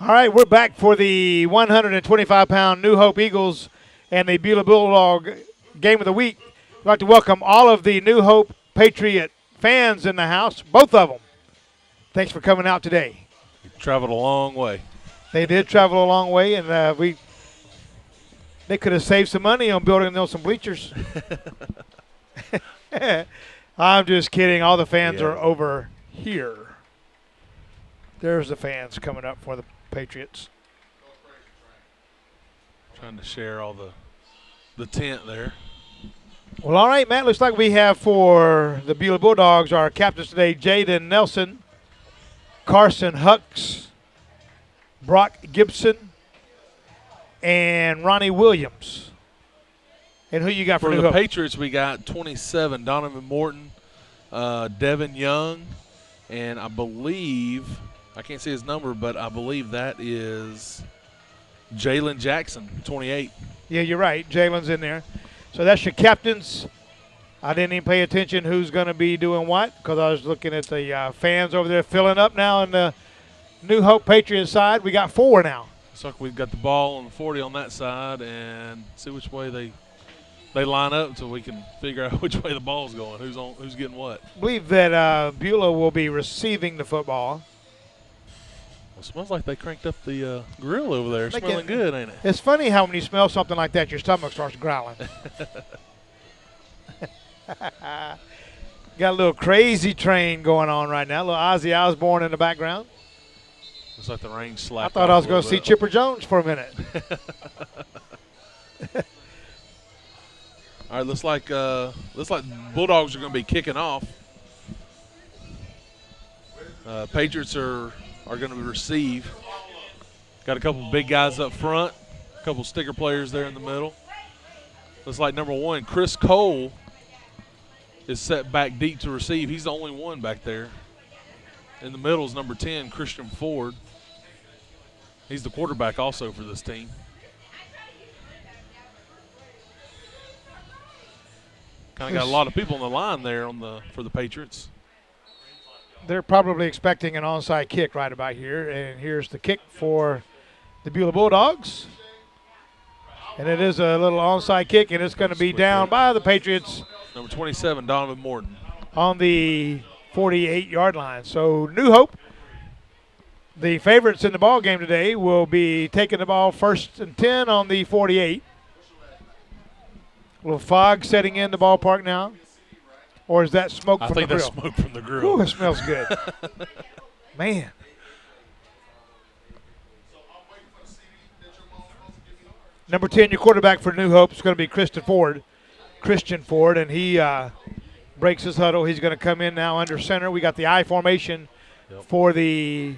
All right, we're back for the 125-pound New Hope Eagles and the Beulah Bulldog game of the week. I'd like to welcome all of the New Hope Patriot fans in the house, both of them. Thanks for coming out today. You traveled a long way. They did travel a long way, and they could have saved some money on building them some bleachers. I'm just kidding. All the fans are over here. There's the fans coming up for the Patriots. Trying to share all the tent there. Well, all right, Matt. Looks like we have for the Beulah Bulldogs our captains today, Jaden Nelson, Carson Hucks, Brock Gibson, and Ronnie Williams. And who you got for the New Hope? Patriots? We got 27, Donovan Morton, Devin Young, and I believe, I can't see his number, but I believe that is Jalen Jackson, 28. Yeah, you're right. Jalen's in there. So that's your captains. I didn't even pay attention who's going to be doing what because I was looking at the fans over there filling up now on the New Hope Patriots side. We got 4 now. Looks like we've got the ball on the 40 on that side, and see which way they line up so we can figure out which way the ball's going, who's getting what. I believe that Beulah will be receiving the football. Well, it smells like they cranked up the grill over there. Smelling good, ain't it? It's funny how when you smell something like that, your stomach starts growling. Got a little crazy train going on right now. A little Ozzy Osbourne in the background. Looks like the rain slacked. I thought I was going to see Chipper Jones for a minute. All right, looks like Bulldogs are going to be kicking off. Patriots are going to receive. Got a couple big guys up front, a couple sticker players there in the middle. Looks like number 1, Chris Cole, is set back deep to receive. He's the only one back there. In the middle is number 10, Christian Ford. He's the quarterback also for this team. Kind of got a lot of people on the line there for the Patriots. They're probably expecting an onside kick right about here. And here's the kick for the Beulah Bulldogs. And it is a little onside kick, and it's going to be down by the Patriots. Number 27, Donovan Morton. On the 48-yard line. So New Hope, the favorites in the ball game today, will be taking the ball 1st and 10 on the 48. A little fog setting in the ballpark now. Or is that smoke from the grill? I think that's smoke from the grill. Ooh, it smells good. Man. Number 10, your quarterback for New Hope is going to be Christian Ford, and he breaks his huddle. He's going to come in now under center. We got the I formation for the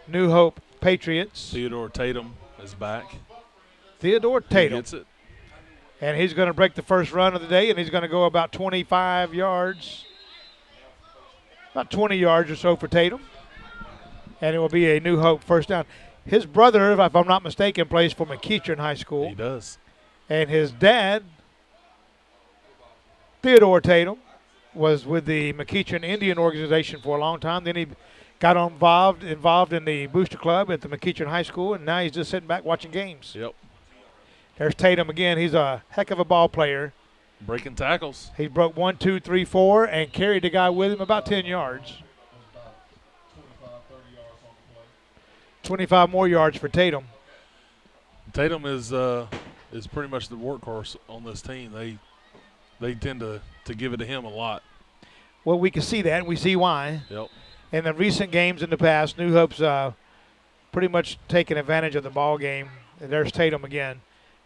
New Hope Patriots. Theodore Tatum is back. Theodore Tatum. He gets it. And he's going to break the first run of the day, and he's going to go about 25 yards, about 20 yards or so for Tatum. And it will be a New Hope first down. His brother, if I'm not mistaken, plays for McEachern High School. He does. And his dad, Theodore Tatum, was with the McEachern Indian organization for a long time. Then he got involved in the Booster Club at the McEachern High School, and now he's just sitting back watching games. Yep. There's Tatum again. He's a heck of a ball player. Breaking tackles. He broke 1, 2, 3, 4, and carried the guy with him about 10 yards. 25 more yards for Tatum. Tatum is pretty much the workhorse on this team. They tend to give it to him a lot. Well, we can see that, and we see why. Yep. In the recent games in the past, New Hope's pretty much taken advantage of the ball game. And there's Tatum again.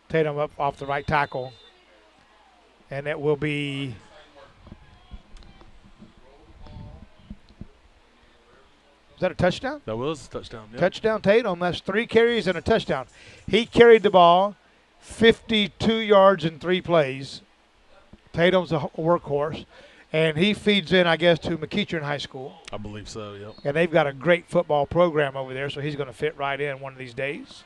Tatum up off the right tackle. And that will be – is that a touchdown? That was a touchdown, yeah. Touchdown Tatum. That's 3 carries and a touchdown. He carried the ball 52 yards in 3 plays. Tatum's a workhorse. And he feeds in, I guess, to McEachern High School. I believe so, yep. And they've got a great football program over there, so he's going to fit right in one of these days.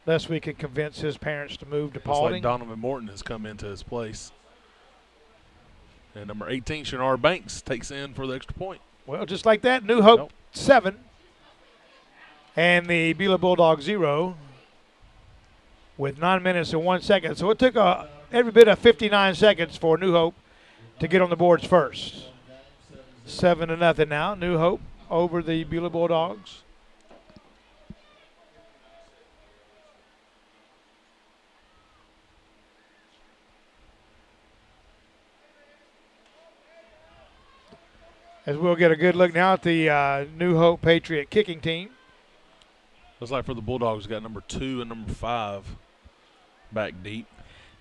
Unless we can convince his parents to move to Paulding. Looks like Donovan Morton has come into his place. And number 18, Shannar Banks, takes in for the extra point. Well, just like that, New Hope 7 and the Beulah Bulldogs 0 with 9 minutes and 1 second. So it took every bit of 59 seconds for New Hope to get on the boards first. 7-0 now. New Hope over the Beulah Bulldogs. As we'll get a good look now at the New Hope Patriot kicking team. Looks like for the Bulldogs, got number 2 and number 5 back deep.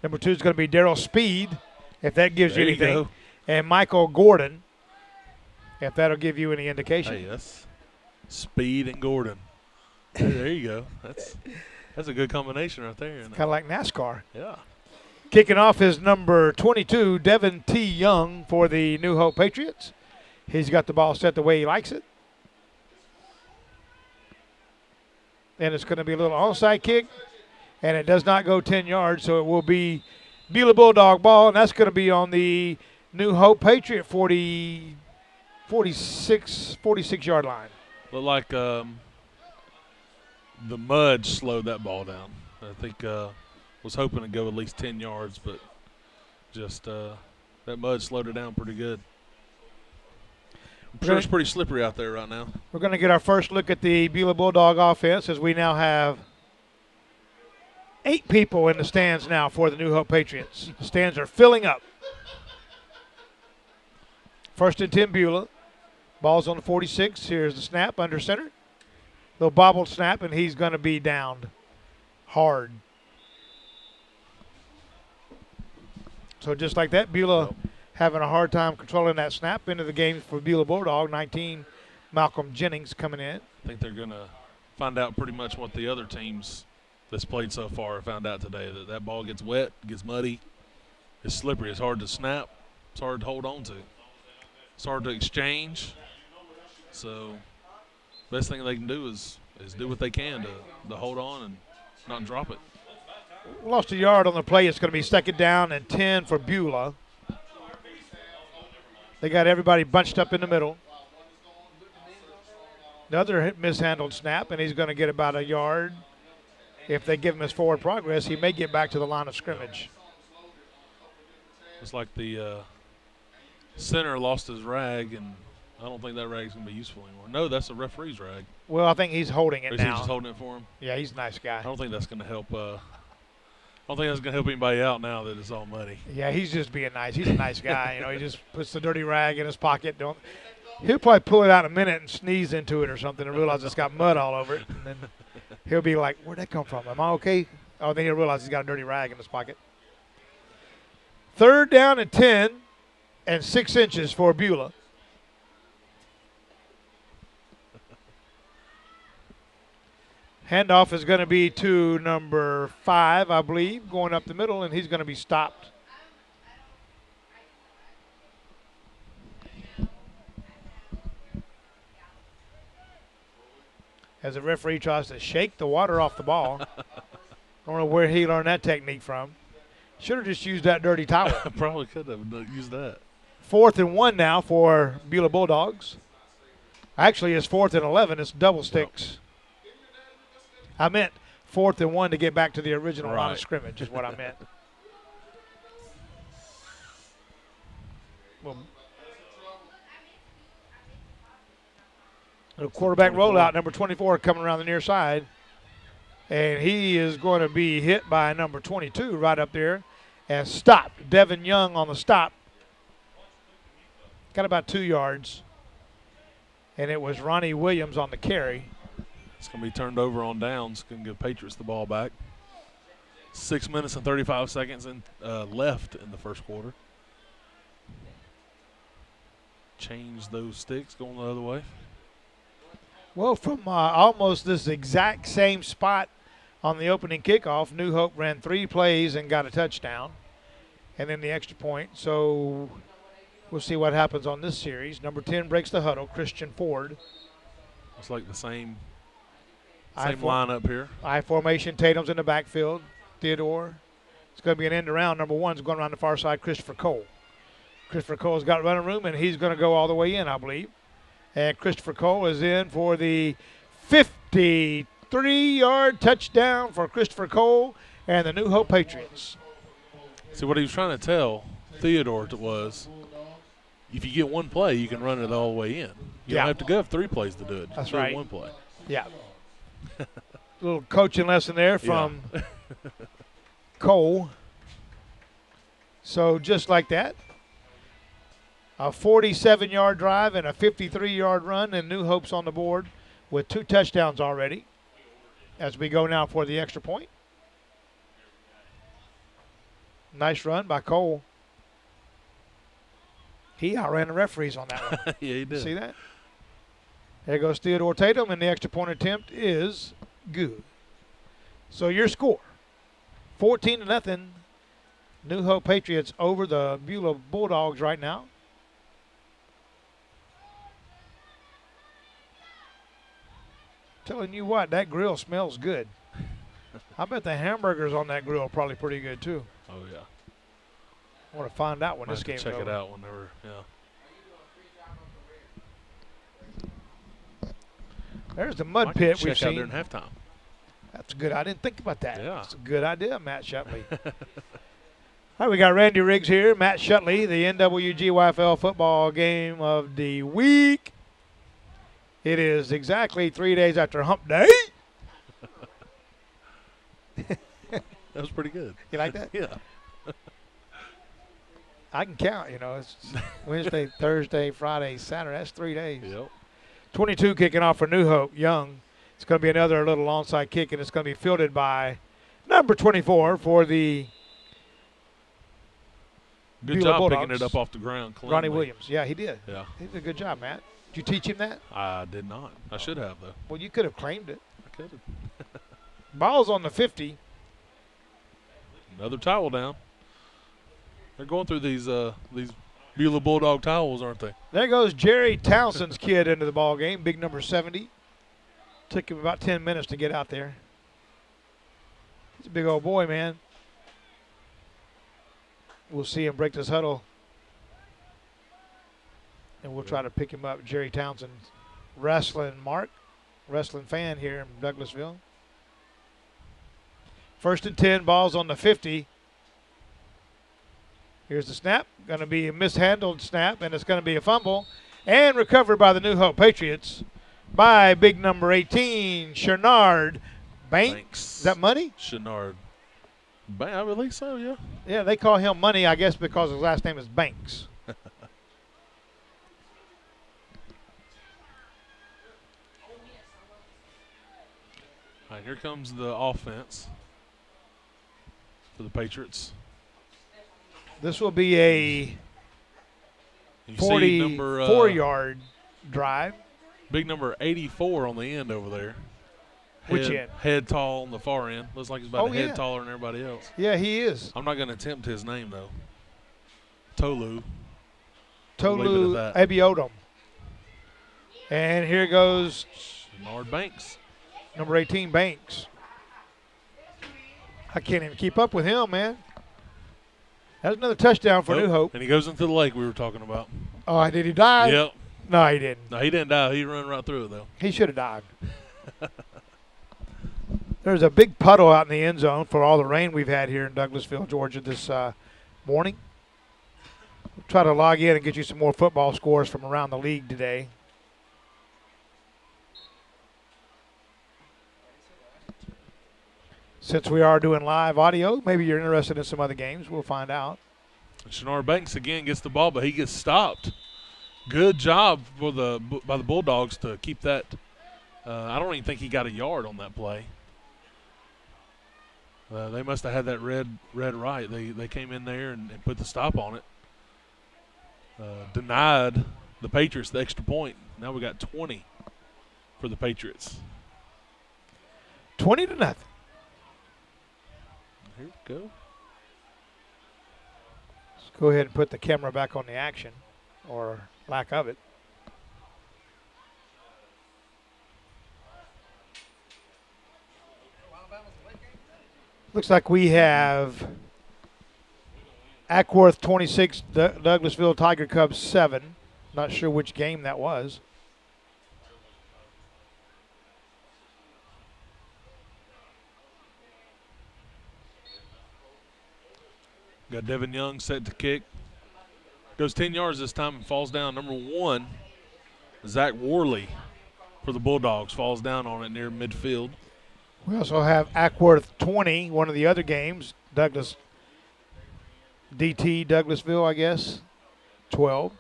Number 2 is going to be Daryl Speed, if that gives There you you anything. go. And Michael Gordon, if that'll give you any indication. Hey, that's Speed and Gordon. There you go. That's a good combination right there. Kind of like NASCAR. Yeah. Kicking off is number 22, Devin T. Young for the New Hope Patriots. He's got the ball set the way he likes it. And it's going to be a little onside kick, and it does not go 10 yards, so it will be Beulah Bulldog ball, and that's going to be on the New Hope Patriot 46-yard line. Looked like the mud slowed that ball down. I think was hoping to go at least 10 yards, but just that mud slowed it down pretty good. I'm sure it's pretty slippery out there right now. We're going to get our first look at the Beulah Bulldog offense as we now have 8 people in the stands now for the New Hope Patriots. The stands are filling up. First and 10 Beulah. Ball's on the 46. Here's the snap under center. Little bobbled snap, and he's going to be downed hard. So just like that, Beulah having a hard time controlling that snap. Into the game for Beulah Bulldog. 19, Malcolm Jennings coming in. I think they're going to find out pretty much what the other teams that's played so far found out today, that ball gets wet, gets muddy, it's slippery, it's hard to snap, it's hard to hold on to, it's hard to exchange. So best thing they can do is do what they can to hold on and not drop it. Lost a yard on the play. It's going to be second down and 10 for Beulah. They got everybody bunched up in the middle. Another mishandled snap, and he's going to get about a yard. If they give him his forward progress, he may get back to the line of scrimmage. It's like the center lost his rag, and I don't think that rag's going to be useful anymore. No, that's a referee's rag. Well, I think he's holding it or is now. he just holding it for him? Yeah, he's a nice guy. I don't think that's going to help. I don't think that's going to help anybody out now that it's all muddy. Yeah, he's just being nice. He's a nice guy. You know, he just puts the dirty rag in his pocket. He'll probably pull it out in a minute and sneeze into it or something and realize it's got mud all over it. And then he'll be like, where'd that come from? Am I okay? Oh, then he'll realize he's got a dirty rag in his pocket. Third down and 10 and 6 inches for Beulah. Handoff is going to be to number 5, I believe, going up the middle, and he's going to be stopped. As the referee tries to shake the water off the ball. I don't know where he learned that technique from. Should have just used that dirty towel. Probably could have used that. 4th and 1 now for Beulah Bulldogs. Actually, it's 4th and 11. It's double sticks. I meant 4th and 1 to get back to the original line of scrimmage is what I meant. Well, a quarterback 24. rollout, number 24 coming around the near side. And he is going to be hit by number 22 right up there and stopped. Devin Young on the stop. Got about 2 yards. And it was Ronnie Williams on the carry. It's going to be turned over on downs. Going to give Patriots the ball back. 6 minutes and 35 seconds left in the first quarter. Change those sticks going the other way. Well, from almost this exact same spot on the opening kickoff, New Hope ran 3 plays and got a touchdown, and then the extra point. So we'll see what happens on this series. Number 10 breaks the huddle, Christian Ford. It's like the same lineup here. I formation, Tatum's in the backfield. Theodore. It's going to be an end around. Number 1's going around the far side, Christopher Cole. Christopher Cole's got running room, and he's going to go all the way in, I believe. And Christopher Cole is in for the 15th 53-yard touchdown for Christopher Cole and the New Hope Patriots. See, what he was trying to tell Theodore was, if you get one play, you can run it all the way in. You don't have to go have 3 plays to do it. That's do right. One play. Yeah. Little coaching lesson there from Cole. So just like that, a 47-yard drive and a 53-yard run, and New Hope's on the board with 2 touchdowns already as we go now for the extra point. Nice run by Cole. He outran the referees on that one. Yeah, he did. See that? There goes Theodore Tatum, and the extra point attempt is good. So your score, 14-0. New Hope Patriots over the Beulah Bulldogs right now. Telling you what, that grill smells good. I bet the hamburgers on that grill are probably pretty good too. Oh, yeah. I want to find out when Might this game's check over. it out whenever, There's the mud Might pit check we've out seen. during halftime. That's good. I didn't think about that. Yeah. That's a good idea, Matt Shutley. All right, we got Randy Riggs here. Matt Shutley, the NWGYFL football game of the week. It is exactly 3 days after Hump Day. That was pretty good. You like that? Yeah. I can count, It's Wednesday, Thursday, Friday, Saturday. That's 3 days. Yep. 22 kicking off for New Hope, Young. It's going to be another little onside kick, and it's going to be fielded by number 24 for the Good Beulah job Bulldogs. picking it up off the ground cleanly. Ronnie Williams. Yeah, he did. Yeah. He did a good job, Matt. Did you teach him that? I did not. I should have, though. Well, you could have claimed it. I could have. Ball's on the 50. Another towel down. They're going through these Beulah Bulldog towels, aren't they? There goes Jerry Townsend's kid into the ball game, big number 70. Took him about 10 minutes to get out there. He's a big old boy, man. We'll see him break this huddle. And we'll try to pick him up. Jerry Townsend, wrestling fan here in Douglasville. 1st and 10, ball's on the 50. Here's the snap. Going to be a mishandled snap, and it's going to be a fumble. And recovered by the New Hope Patriots by big number 18, Shenard Banks. Is that Money? Shenard. I believe so, yeah. Yeah, they call him Money, I guess, because his last name is Banks. All right, here comes the offense for the Patriots. This will be a You see number 44-yard drive. big number 84 on the end over there. Which end? Head tall on the far end. Looks like he's about a head yeah. taller than everybody else. Yeah, he is. I'm not going to attempt his name, though. Tolu. Tolu that. Abiodun. And here goes Shenard Banks. number 18, Banks. I can't even keep up with him, man. That's another touchdown for New Hope. And he goes into the lake we were talking about. Oh, did he die? Yep. No, he didn't. No, he didn't die. He ran right through it, though. He should have died. There's a big puddle out in the end zone for all the rain we've had here in Douglasville, Georgia this morning. We'll try to log in and get you some more football scores from around the league today. Since we are doing live audio, maybe you're interested in some other games. We'll find out. Shenard Banks again gets the ball, but he gets stopped. Good job by the Bulldogs to keep that. I don't even think he got a yard on that play. They must have had that red right. They came in there and put the stop on it. Denied the Patriots the extra point. Now we got 20 for the Patriots. 20-0. Here we go. Let's go ahead and put the camera back on the action, or lack of it. Looks like we have Ackworth 26, Douglasville Tiger Cubs 7. Not sure which game that was. Got Devin Young set to kick. Goes 10 yards this time and falls down. Number 1, Zach Worley for the Bulldogs, falls down on it near midfield. We also have Ackworth 20, one of the other games. Douglas, DT Douglasville, I guess, 12.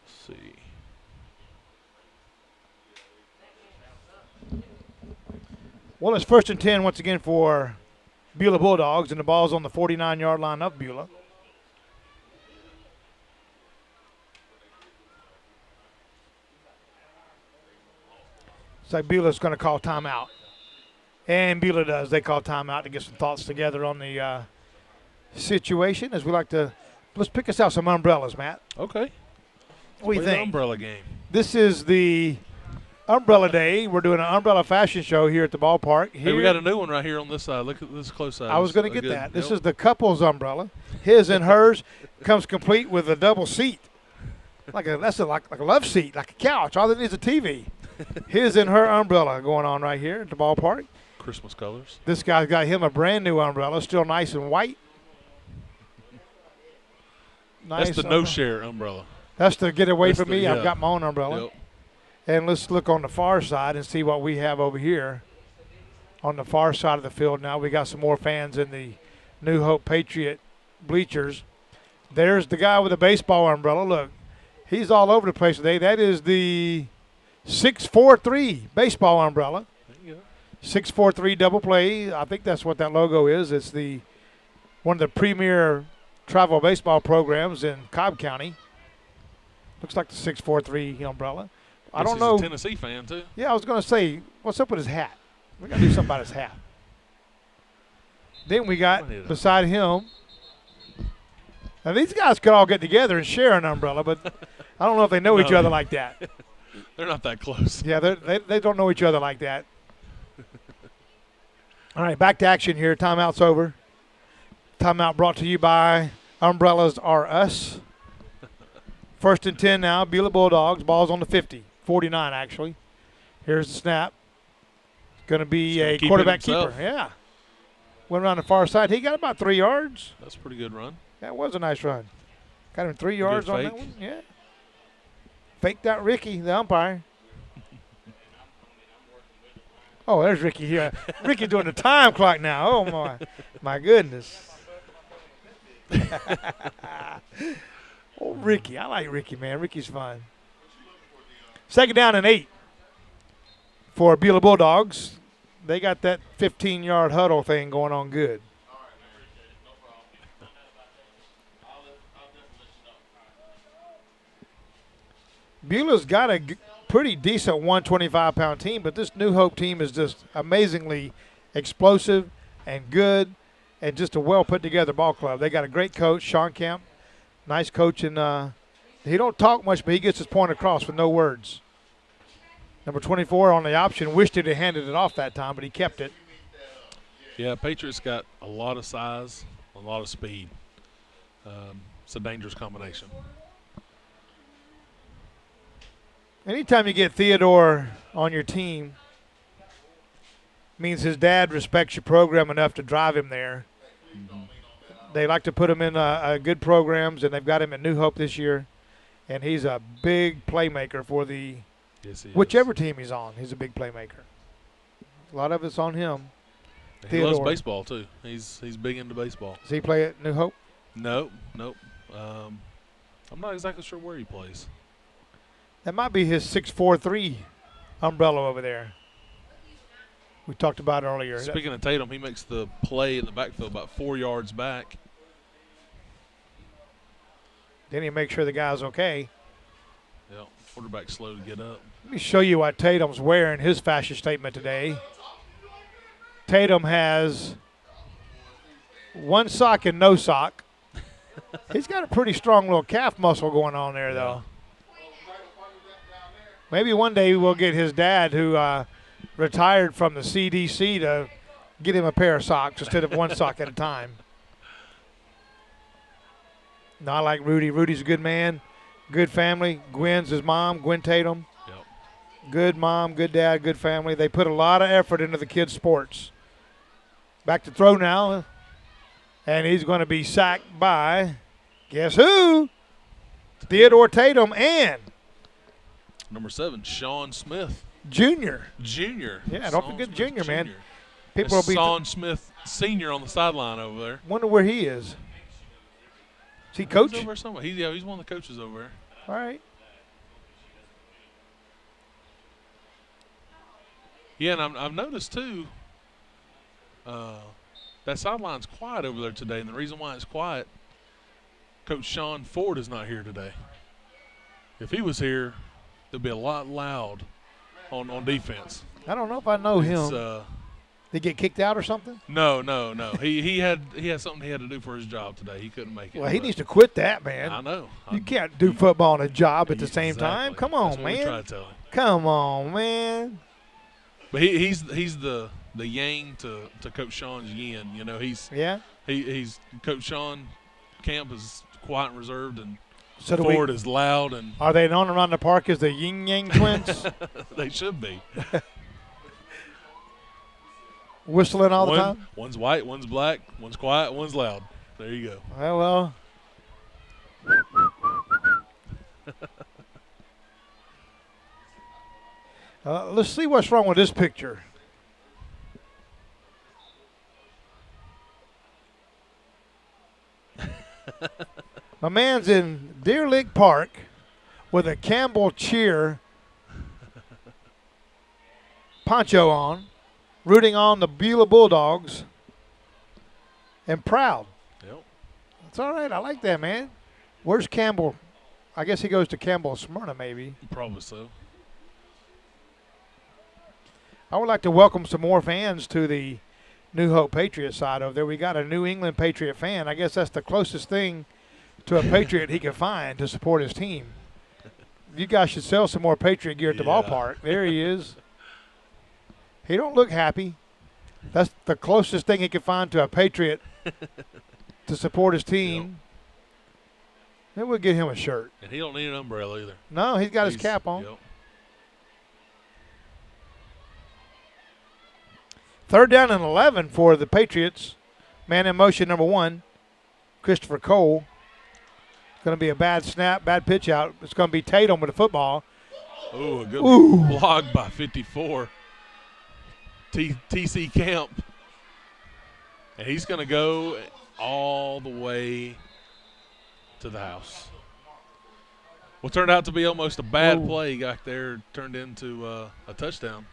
Let's see. Well, it's 1st and 10 once again for Beulah Bulldogs, and the ball's on the 49-yard line of Beulah. It's like Beulah's going to call timeout. And Beulah does. They call timeout to get some thoughts together on the situation. As we like to, let's pick us out some umbrellas, Matt. Okay. What do you Play the think? umbrella game. This is the Umbrella Day. We're doing an umbrella fashion show here at the ballpark. Hey, we got a new one right here on this side. Look at this close side. I was going to get that. This is the couple's umbrella. His and hers comes complete with a double seat. Like a love seat, like a couch. All it needs is a TV. His and her umbrella going on right here at the ballpark. Christmas colors. This guy's got him a brand new umbrella, still nice and white. Nice. That's the no-share umbrella. That's to get away That's from me. yeah. I've got my own umbrella. Yep. And let's look on the far side and see what we have over here. On the far side of the field now, we got some more fans in the New Hope Patriot bleachers. There's the guy with the baseball umbrella. Look, he's all over the place today. That is the 643 baseball umbrella. There you go. 643 double play. I think that's what that logo is. It's the one of the premier travel baseball programs in Cobb County. Looks like the 643 umbrella. I don't know. He's a Tennessee fan, too. Yeah, I was going to say, what's up with his hat? We got to do something about his hat. Then we got beside him. Now, these guys could all get together and share an umbrella, but I don't know if they know each other like that. They're not that close. Yeah, they don't know each other like that. All right, back to action here. Timeout's over. Timeout brought to you by Umbrellas Are Us. 1st and 10 now, Beulah Bulldogs. Ball's on the 50, 49 actually. Here's the snap. Going to be a quarterback keeper. Yeah. Went around the far side. He got about 3 yards. That's a pretty good run. That was a nice run. Got him 3 yards on that one. Yeah. Faked out Ricky, the umpire. Oh, there's Ricky here. Ricky doing the time clock now. Oh, my goodness. Oh, Ricky. I like Ricky, man. Ricky's fun. 2nd down and 8 for Beulah Bulldogs. They got that 15-yard huddle thing going on good. Beulah's got a pretty decent 125-pound team, but this New Hope team is just amazingly explosive and good and just a well-put-together ball club. They got a great coach, Sean Kemp. Nice coach, and he don't talk much, but he gets his point across with no words. Number 24 on the option. Wished he'd have handed it off that time, but he kept it. Yeah, Patriots got a lot of size, a lot of speed. It's a dangerous combination. Anytime you get Theodore on your team, means his dad respects your program enough to drive him there. Mm-hmm. They like to put him in good programs, and they've got him at New Hope this year. And he's a big playmaker for the whichever team he's on. He's a big playmaker. A lot of it's on him. He Theodore loves baseball, too. He's big into baseball. Does he play at New Hope? Nope. I'm not exactly sure where he plays. That might be his 643 umbrella over there. We talked about earlier. Speaking of Tatum, he makes the play in the backfield about 4 yards back. Then he makes sure the guy's okay. Yeah, quarterback's slow to get up. Let me show you what Tatum's wearing, his fashion statement today. Tatum has one sock and no sock. He's got a pretty strong little calf muscle going on there, though. Maybe one day we'll get his dad, who retired from the CDC, to get him a pair of socks instead of one sock at a time. No, I like Rudy. Rudy's a good man, Good family. Gwen's his mom, Gwen Tatum. Yep. Good mom, good dad, good family. They put a lot of effort into the kids' sports. Back to throw now. And he's going to be sacked by, guess who? Theodore Tatum and number 7, Sean Smith. Junior. Yeah, don't forget Junior, man. People will be Sean Smith Sr. on the sideline over there. Wonder where he is. Is he coach? He's over somewhere. He's one of the coaches over there. All right. Yeah, and I've noticed too. That sideline's quiet over there today, and the reason why it's quiet, Coach Sean Ford is not here today. If he was here, there'd be a lot loud on defense. I don't know if I know him. Did he get kicked out or something? No. he had something he had to do for his job today. He couldn't make it. Well, he needs to quit that, man. I know. You can't do football and a job at the same time. Come on, That's what we man. try to tell him. Come on, man. But he's the yang to Coach Sean's yin. You know, he's Coach Sean Camp is quiet and reserved, and so Ford is loud. And are they known around the park as the Yin Yang Twins? They should be. Whistling all the time? One's white, one's black, one's quiet, one's loud. There you go. Well. Let's see what's wrong with this picture. My man's in Deer Lake Park with a Campbell Cheer poncho on, rooting on the Beulah Bulldogs, and proud. Yep. That's all right. I like that, man. Where's Campbell? I guess he goes to Campbell Smyrna, maybe. Probably so. I would like to welcome some more fans to the New Hope Patriot side over there. We got a New England Patriot fan. I guess that's the closest thing to a Patriot he can find to support his team. You guys should sell some more Patriot gear at the ballpark. There he is. He don't look happy. That's the closest thing he can find to a Patriot to support his team. Yep. Maybe we'll get him a shirt. And he don't need an umbrella either. No, he's got his cap on. Yep. 3rd down and 11 for the Patriots. Man in motion, number 1, Christopher Cole. It's going to be a bad snap, bad pitch out. It's going to be Tatum with the football. Oh, a good block by 54. TC Camp. And he's going to go all the way to the house. What turned out to be almost a bad play got there, turned into a touchdown.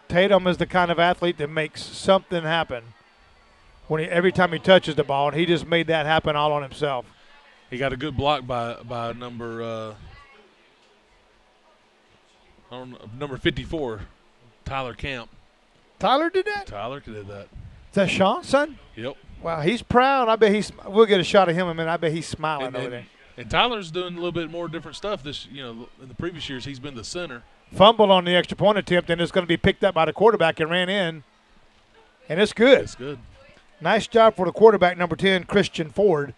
Tatum is the kind of athlete that makes something happen every time he touches the ball, and he just made that happen all on himself. He got a good block by number number 54, Tyler Camp. Tyler did that? Tyler did that. Is that Sean's son? Yep. Wow, he's proud. I bet we'll get a shot of him in a minute. I bet he's smiling over there. And Tyler's doing a little bit more different stuff in the previous years. He's been the center. Fumbled on the extra point attempt, and it's going to be picked up by the quarterback and ran in. And it's good. It's good. Nice job for the quarterback, number 10, Christian Ford,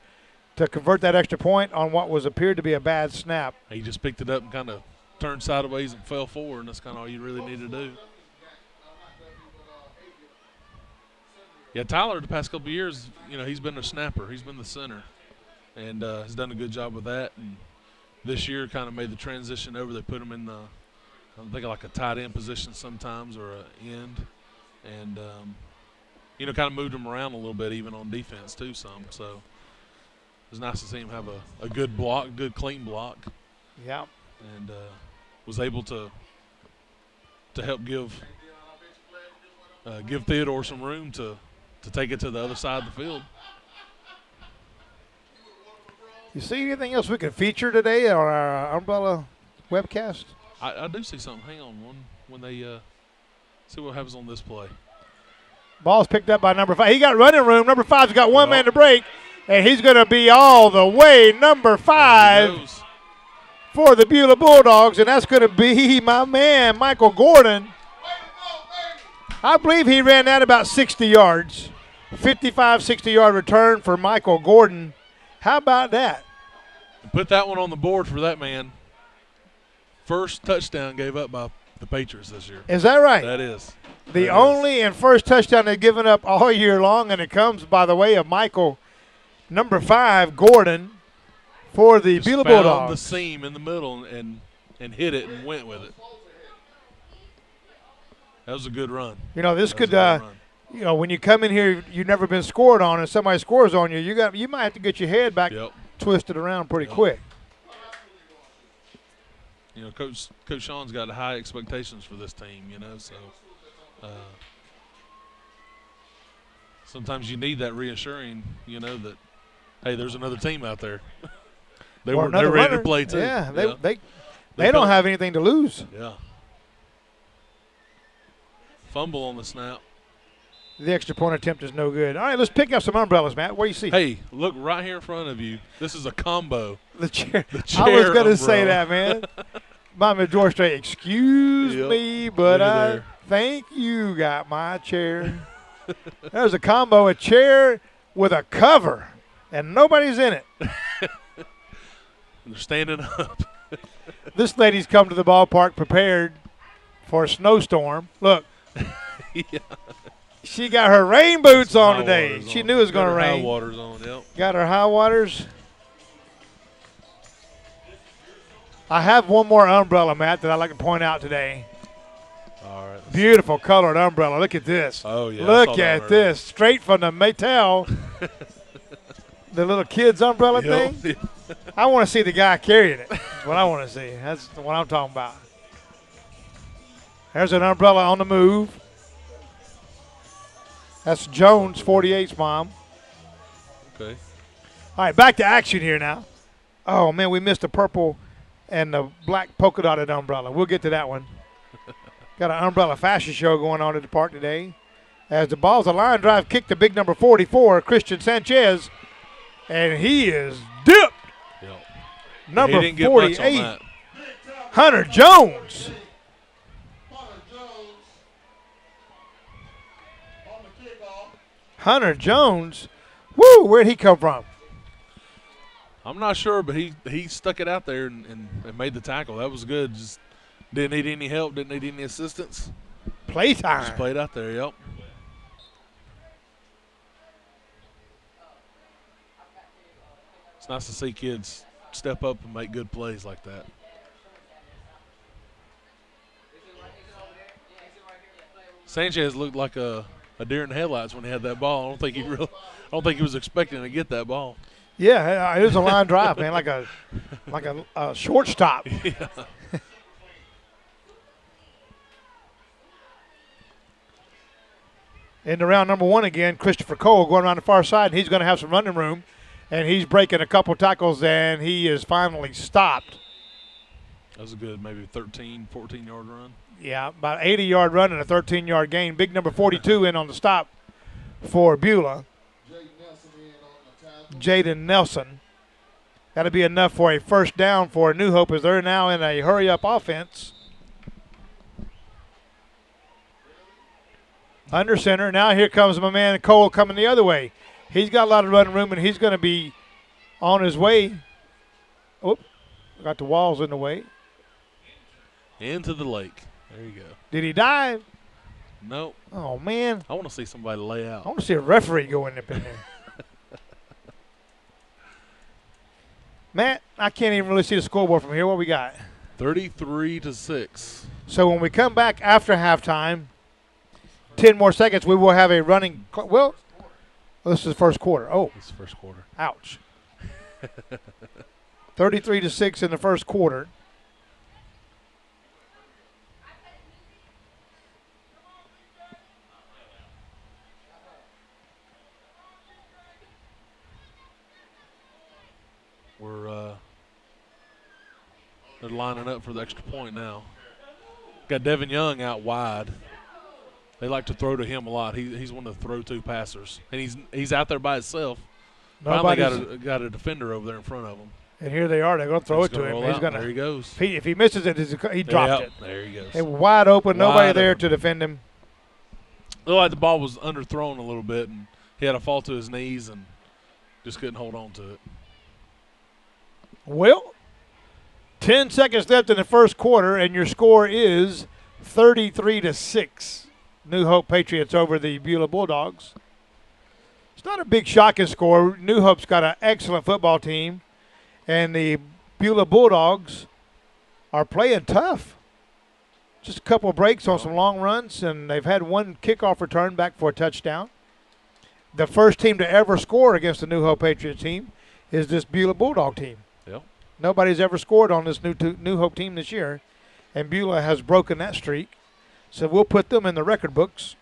to convert that extra point on what appeared to be a bad snap. He just picked it up and kind of turned sideways and fell forward, and that's kind of all you really need to do. Yeah, Tyler, the past couple of years, he's been a snapper. He's been the center, and has done a good job with that. And this year kind of made the transition over. They put him in I think like a tight end position sometimes or an end, and kind of moved him around a little bit even on defense too some. So it was nice to see him have a good block, good clean block. Yeah. And was able to help give Theodore some room to take it to the other side of the field. You see anything else we can feature today on our Umbrella webcast? I do see something. Hang on when they see what happens on this play. Ball's picked up by number 5. He got running room. Number 5's got one man to break, and he's going to be all the way number 5 for the Beulah Bulldogs, and that's going to be my man, Michael Gordon. I believe he ran that about 60 yards. 55, 60-yard return for Michael Gordon. How about that? Put that one on the board for that man. First touchdown gave up by the Patriots this year. Is that right? That is. The only and first touchdown they've given up all year long, and it comes by the way of Michael, number 5, Gordon, for the Beulah Bulldogs. Found the seam in the middle and hit it and went with it. That was a good run. You know, this could, you know, when you come in here, you've never been scored on, and somebody scores on you, you might have to get your head back twisted around pretty quick. You know, Coach Sean's got high expectations for this team, you know, so sometimes you need that reassuring, you know, that, hey, there's another team out there. They're ready to play too. Yeah, they don't have anything to lose. Yeah. Fumble on the snap. The extra point attempt is no good. All right, let's pick up some umbrellas, Matt. What do you see? Hey, look right here in front of you. This is a combo. The chair. The chair I was going to umbrella. say that, man. Mama George Strait, excuse me, but I think you got my chair. There's a combo, a chair with a cover, and nobody's in it. They're standing up. This lady's come to the ballpark prepared for a snowstorm. Look. Yeah. She got her rain boots on today. She knew it was going to rain. High waters on, yep. Got her high waters. I have one more umbrella, Matt, that I'd like to point out today. All right. Beautiful colored umbrella. Look at this. Oh, yeah. Look at this. Straight from the Mattel. The little kid's umbrella thing. I want to see the guy carrying it. That's what I want to see. That's what I'm talking about. There's an umbrella on the move. That's Jones, 48's mom. Okay. All right, back to action here now. Oh, man, we missed the purple and the black polka dotted umbrella. We'll get to that one. Got an umbrella fashion show going on at the park today. As the ball's a line drive kick to big number 44, Christian Sanchez. And he is dipped. Yep. Number he didn't 48, get much on that. Hunter Jones. Hunter Jones, woo, where'd he come from? I'm not sure, but he stuck it out there and made the tackle. That was good. Just didn't need any help, didn't need any assistance. Playtime. Just played out there, yep. It's nice to see kids step up and make good plays like that. Sanchez looked like a deer in the headlights when he had that ball. I don't think he was expecting to get that ball. Yeah, it was a line drive, man, like a shortstop. Yeah. Into round number 1 again, Christopher Cole going around the far side, and he's going to have some running room, and he's breaking a couple tackles, and he is finally stopped. That was a good maybe 13, 14-yard run. Yeah, about 80-yard run and a 13-yard gain. Big number 42 in on the stop for Beulah. Jaden Nelson. That'll be enough for a first down for New Hope as they're now in a hurry-up offense. Under center. Now here comes my man Cole coming the other way. He's got a lot of running room, and he's going to be on his way. Oh, got the walls in the way. Into the lake. There you go. Did he dive? Nope. Oh, man. I want to see somebody lay out. I want to see a referee going up in there. Matt, I can't even really see the scoreboard from here. What we got? 33-6. So when we come back after halftime, 10 more seconds, we will have a running – well, this is the first quarter. Oh. This is the first quarter. Ouch. 33-6 in the first quarter. They're lining up for the extra point now. Got Devin Young out wide. They like to throw to him a lot. He's one of the throw-to passers, and he's out there by himself. Finally got a defender over there in front of him. And here they are. They're going to throw it to him. He's gonna. There he goes. If he misses it, he dropped it. There he goes. They were wide open. Nobody there to defend him. Looked like the ball was underthrown a little bit, and he had a fall to his knees and just couldn't hold on to it. Well, 10 seconds left in the first quarter, and your score is 33-6. New Hope Patriots over the Beulah Bulldogs. It's not a big shocking score. New Hope's got an excellent football team, and the Beulah Bulldogs are playing tough. Just a couple of breaks on some long runs, and they've had one kickoff return back for a touchdown. The first team to ever score against the New Hope Patriots team is this Beulah Bulldog team. Yep. Nobody's ever scored on this New Hope team this year, and Beulah has broken that streak. So we'll put them in the record books.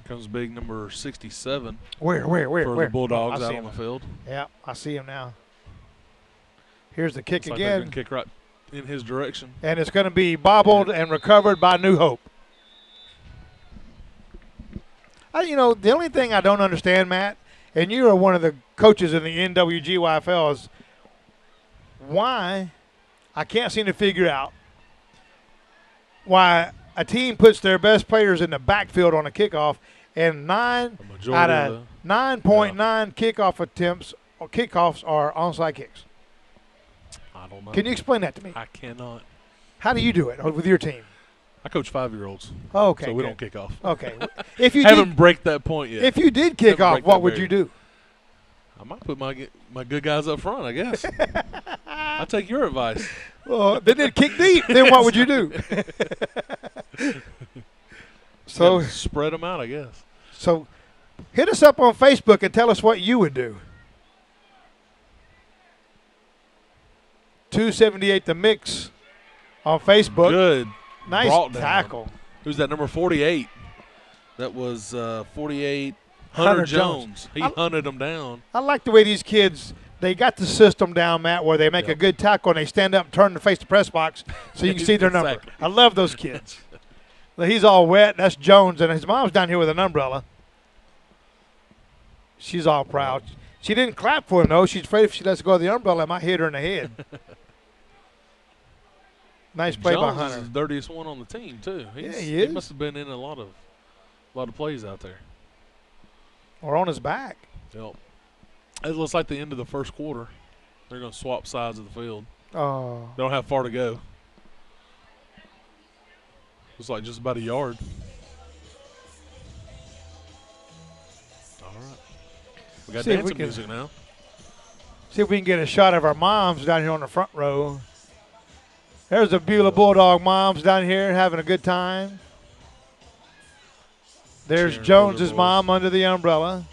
Comes big number 67. Where? For the Bulldogs Oh, out on the field. Yeah, I see him now. Here's the kick Looks like they're again. gonna kick right in his direction. And it's going to be bobbled and recovered by New Hope. The only thing I don't understand, Matt, and you are one of the coaches in the NWGYFL, is why I can't seem to figure out why a team puts their best players in the backfield on a kickoff, and 9 out of 9.9 kickoff attempts or kickoffs are onside kicks. I don't know. Can you explain that to me? I cannot. How do you do it with your team? I coach 5-year-olds. Oh, okay. So we good. don't kick off. Okay. If you Haven't did, break that point yet. if you did kick Haven't off, break what that would barrier. you do? I might put my good guys up front, I guess. I'll take your advice. Well, then it'd kick deep. Then what would you do? So Gotta spread them out, I guess. So hit us up on Facebook and tell us what you would do. 278 The Mix on Facebook. Good. Nice Brought down. tackle. Who's that, number 48? That was 48, Hunter Hunter Jones. Jones. He hunted them down. I like the way these kids, they got the system down, Matt, where they make a Yep. good tackle and they stand up and turn to face the press box so you can see their number. Exactly. I love those kids. He's all wet. That's Jones, and his mom's down here with an umbrella. She's all proud. She didn't clap for him, though. She's afraid if she lets go of the umbrella, it might hit her in the head. Nice play by Jones Hunter. is the dirtiest one on the team, too. Yeah, he He is. must have been in a lot of plays out there. Or on his back. Yep. It looks like the end of the first quarter. They're going to swap sides of the field. Oh. They don't have far to go. Looks like just about a yard. All right. We got See if we dancing can- music now. See if we can get a shot of our moms down here on the front row. There's the Beulah Bulldog moms down here having a good time. There's Cheering for Jones's their mom boys. under the umbrella.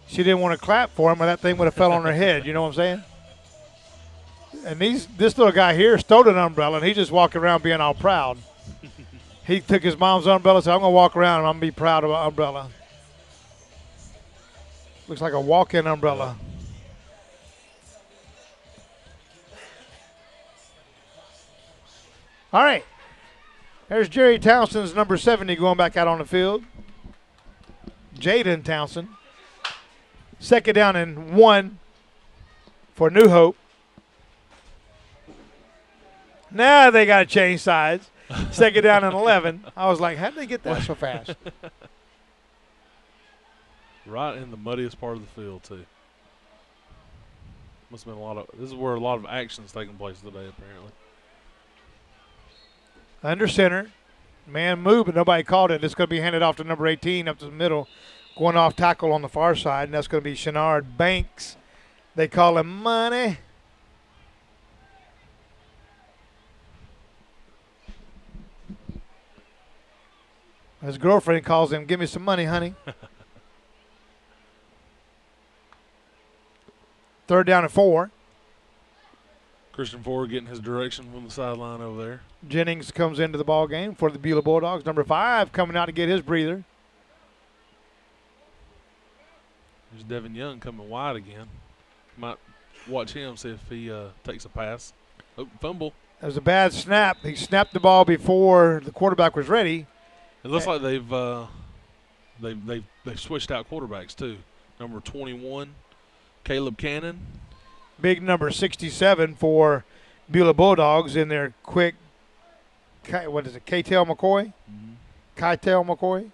She didn't want to clap for him, or that thing would have fell on her head. You know what I'm saying? And this little guy here stole an umbrella, and he's just walking around being all proud. He took his mom's umbrella and said, I'm going to walk around and I'm going to be proud of an umbrella. Looks like a walk-in umbrella. All right. There's Jerry Townsend's number 70 going back out on the field. Jaden Townsend. Second down and 1 for New Hope. Now they got to change sides. Second down and 11. I was like, how did they get that so fast? Right in the muddiest part of the field, too. Must have been this is where a lot of action's taking place today, apparently. Under center. Man moved, but nobody called it. It's going to be handed off to number 18 up to the middle. Going off tackle on the far side, and that's going to be Shenard Banks. They call him Money. His girlfriend calls him, give me some money, honey. Third down and 4. Christian Ford getting his direction from the sideline over there. Jennings comes into the ball game for the Beulah Bulldogs. Number 5 coming out to get his breather. There's Devin Young coming wide again. Might watch him, see if he takes a pass. Oh, fumble. That was a bad snap. He snapped the ball before the quarterback was ready. It looks like they've switched out quarterbacks too. Number 21, Caleb Cannon. Big number 67 for Beulah Bulldogs in their quick, what is it, Kytel McCoy? Kytel McCoy?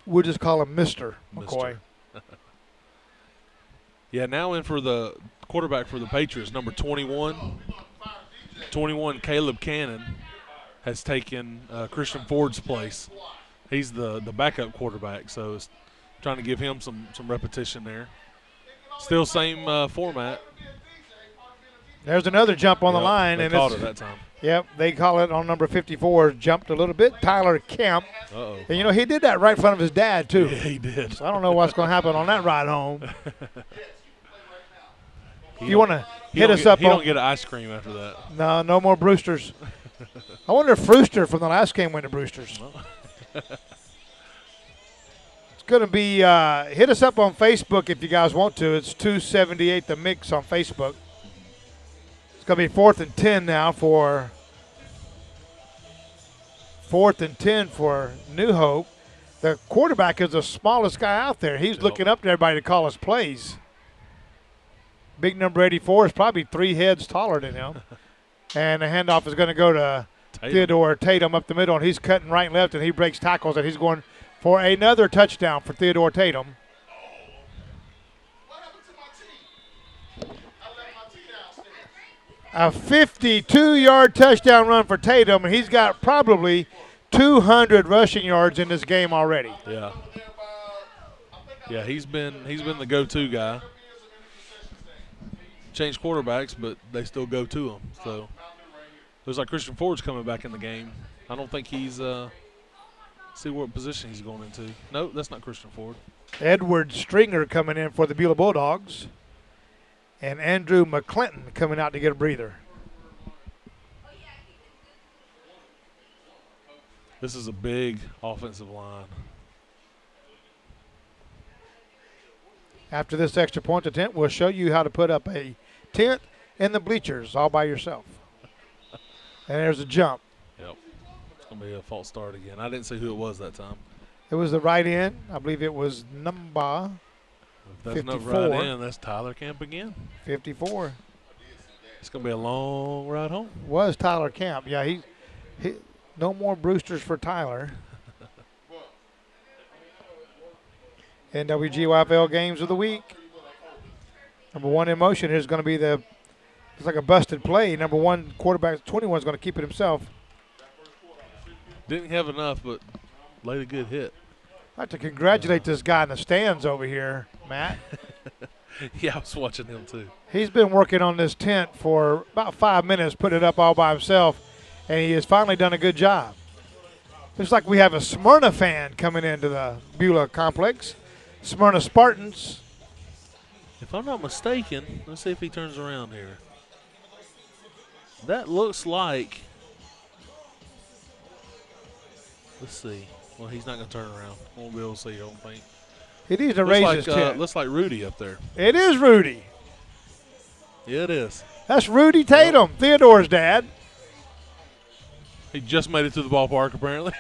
We'll just call him Mr. McCoy. Yeah, now in for the quarterback for the Patriots, number 21. 21, Caleb Cannon, has taken Christian Ford's place. He's the backup quarterback, so it's trying to give him some repetition there. Still same format. There's another jump on the line. They and caught it that time. Yep, they call it on number 54, jumped a little bit. Tyler Kemp. Uh-oh. And, you know, he did that right in front of his dad, too. Yeah, he did. So I don't know what's going to happen on that ride home. If you want to hit us up he don't get ice cream after that. No more Brewsters. I wonder if Brewster from the last game went to Brewsters. It's going to be hit us up on Facebook if you guys want to. It's 278 The Mix on Facebook. It's going to be 4th and 10 now for New Hope. The quarterback is the smallest guy out there. He's looking up to everybody to call his plays. Big number 84 is probably 3 heads taller than him. And the handoff is going to go to Theodore Tatum up the middle, and he's cutting right and left, and he breaks tackles, and he's going for another touchdown for Theodore Tatum. A 52-yard touchdown run for Tatum, and he's got probably 200 rushing yards in this game already. Yeah. Yeah, he's been the go-to guy. Changed quarterbacks, but they still go to him. So looks like Christian Ford's coming back in the game. I don't think he's see what position he's going into. No, that's not Christian Ford. Edward Stringer coming in for the Beulah Bulldogs. And Andrew McClinton coming out to get a breather. This is a big offensive line. After this extra point attempt, we'll show you how to put up a tent in the bleachers all by yourself. And there's a jump. Yep. It's going to be a false start again. I didn't see who it was that time. It was the right end. I believe it was number If that's 54. not right end, that's Tyler Camp again. 54. It's going to be a long ride home. Was Tyler Camp. Yeah, he no more Brewsters for Tyler. NWGYFL games of the week. Number 1 in motion is going to be it's like a busted play. Number 1 quarterback, 21, is going to keep it himself. Didn't have enough, but laid a good hit. I'd like to congratulate this guy in the stands over here, Matt. Yeah, I was watching him too. He's been working on this tent for about 5 minutes, put it up all by himself, and he has finally done a good job. Looks like we have a Smyrna fan coming into the Beulah complex. Smyrna Spartans. If I'm not mistaken, let's see if he turns around here. That looks like, let's see. Well, he's not going to turn around. Won't be able to see, I don't think. He needs to raise his tent. Looks like Rudy up there. It is Rudy. Yeah, it is. That's Rudy Tatum, yep. Theodore's dad. He just made it to the ballpark, apparently.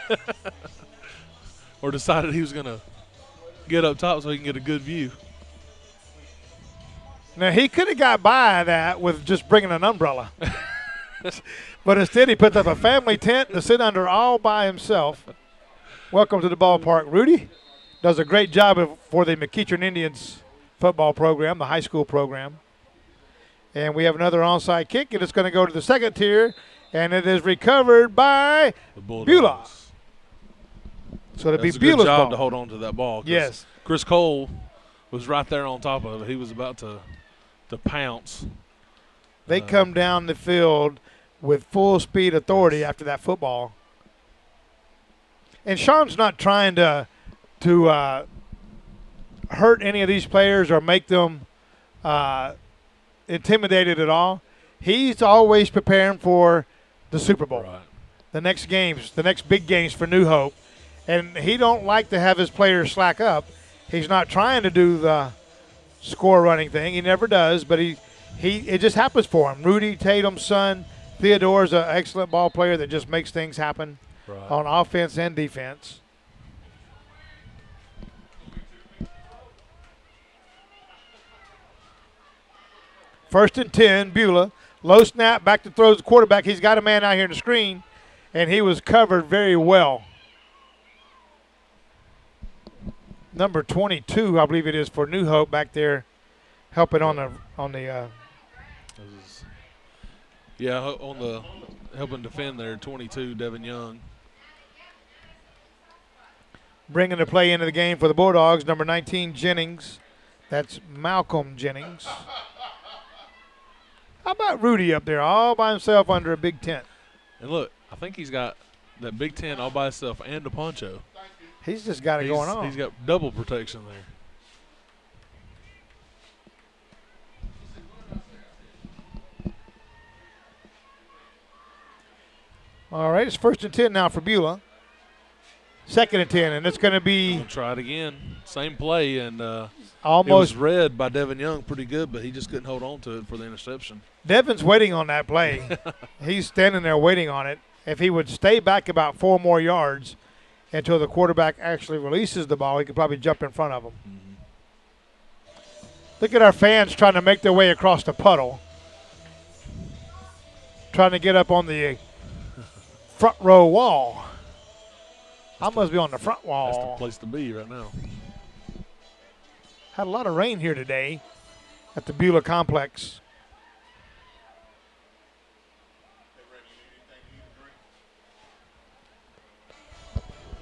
Or decided he was going to get up top so he can get a good view. Now, he could have got by that with just bringing an umbrella. But instead, he put up a family tent to sit under all by himself. Welcome to the ballpark, Rudy. Does a great job for the McEachern Indians football program, the high school program. And we have another onside kick, and it's going to go to the second tier, and it is recovered by Beulah. So it'll be Beulah's good job ball to hold on to that ball. Yes. Chris Cole was right there on top of it. He was about to pounce. They come down the field with full speed authority after that football. And Sean's not trying to hurt any of these players or make them intimidated at all. He's always preparing for the Super Bowl, right. The next games, the next big games for New Hope. And he don't like to have his players slack up. He's not trying to do the score running thing. He never does, but it just happens for him. Rudy Tatum's son, Theodore's an excellent ball player that just makes things happen on offense and defense. First and 10, Beulah. Low snap, back to throws the quarterback. He's got a man out here in the screen, and he was covered very well. Number 22, I believe it is, for New Hope back there helping on the on the helping defend there, 22, Devin Young. bringing the play into the game for the Bulldogs, number 19, Jennings. That's Malcolm Jennings. How about Rudy up there all by himself under a big tent? And look, I think he's got that big tent all by himself and a poncho. He's just got it going on. He's got double protection there. All right, it's 1st and 10 now for Beulah. 2nd and 10, and it's going to be. We'll try it again. Same play, and almost it was read by Devin Young pretty good, but he just couldn't hold on to it for the interception. Devin's waiting on that play. He's standing there waiting on it. If he would stay back about 4 more yards until the quarterback actually releases the ball, he could probably jump in front of him. Mm-hmm. Look at our fans trying to make their way across the puddle, trying to get up on the front row wall. I must be on the front wall. That's the place to be right now. Had a lot of rain here today at the Beulah complex.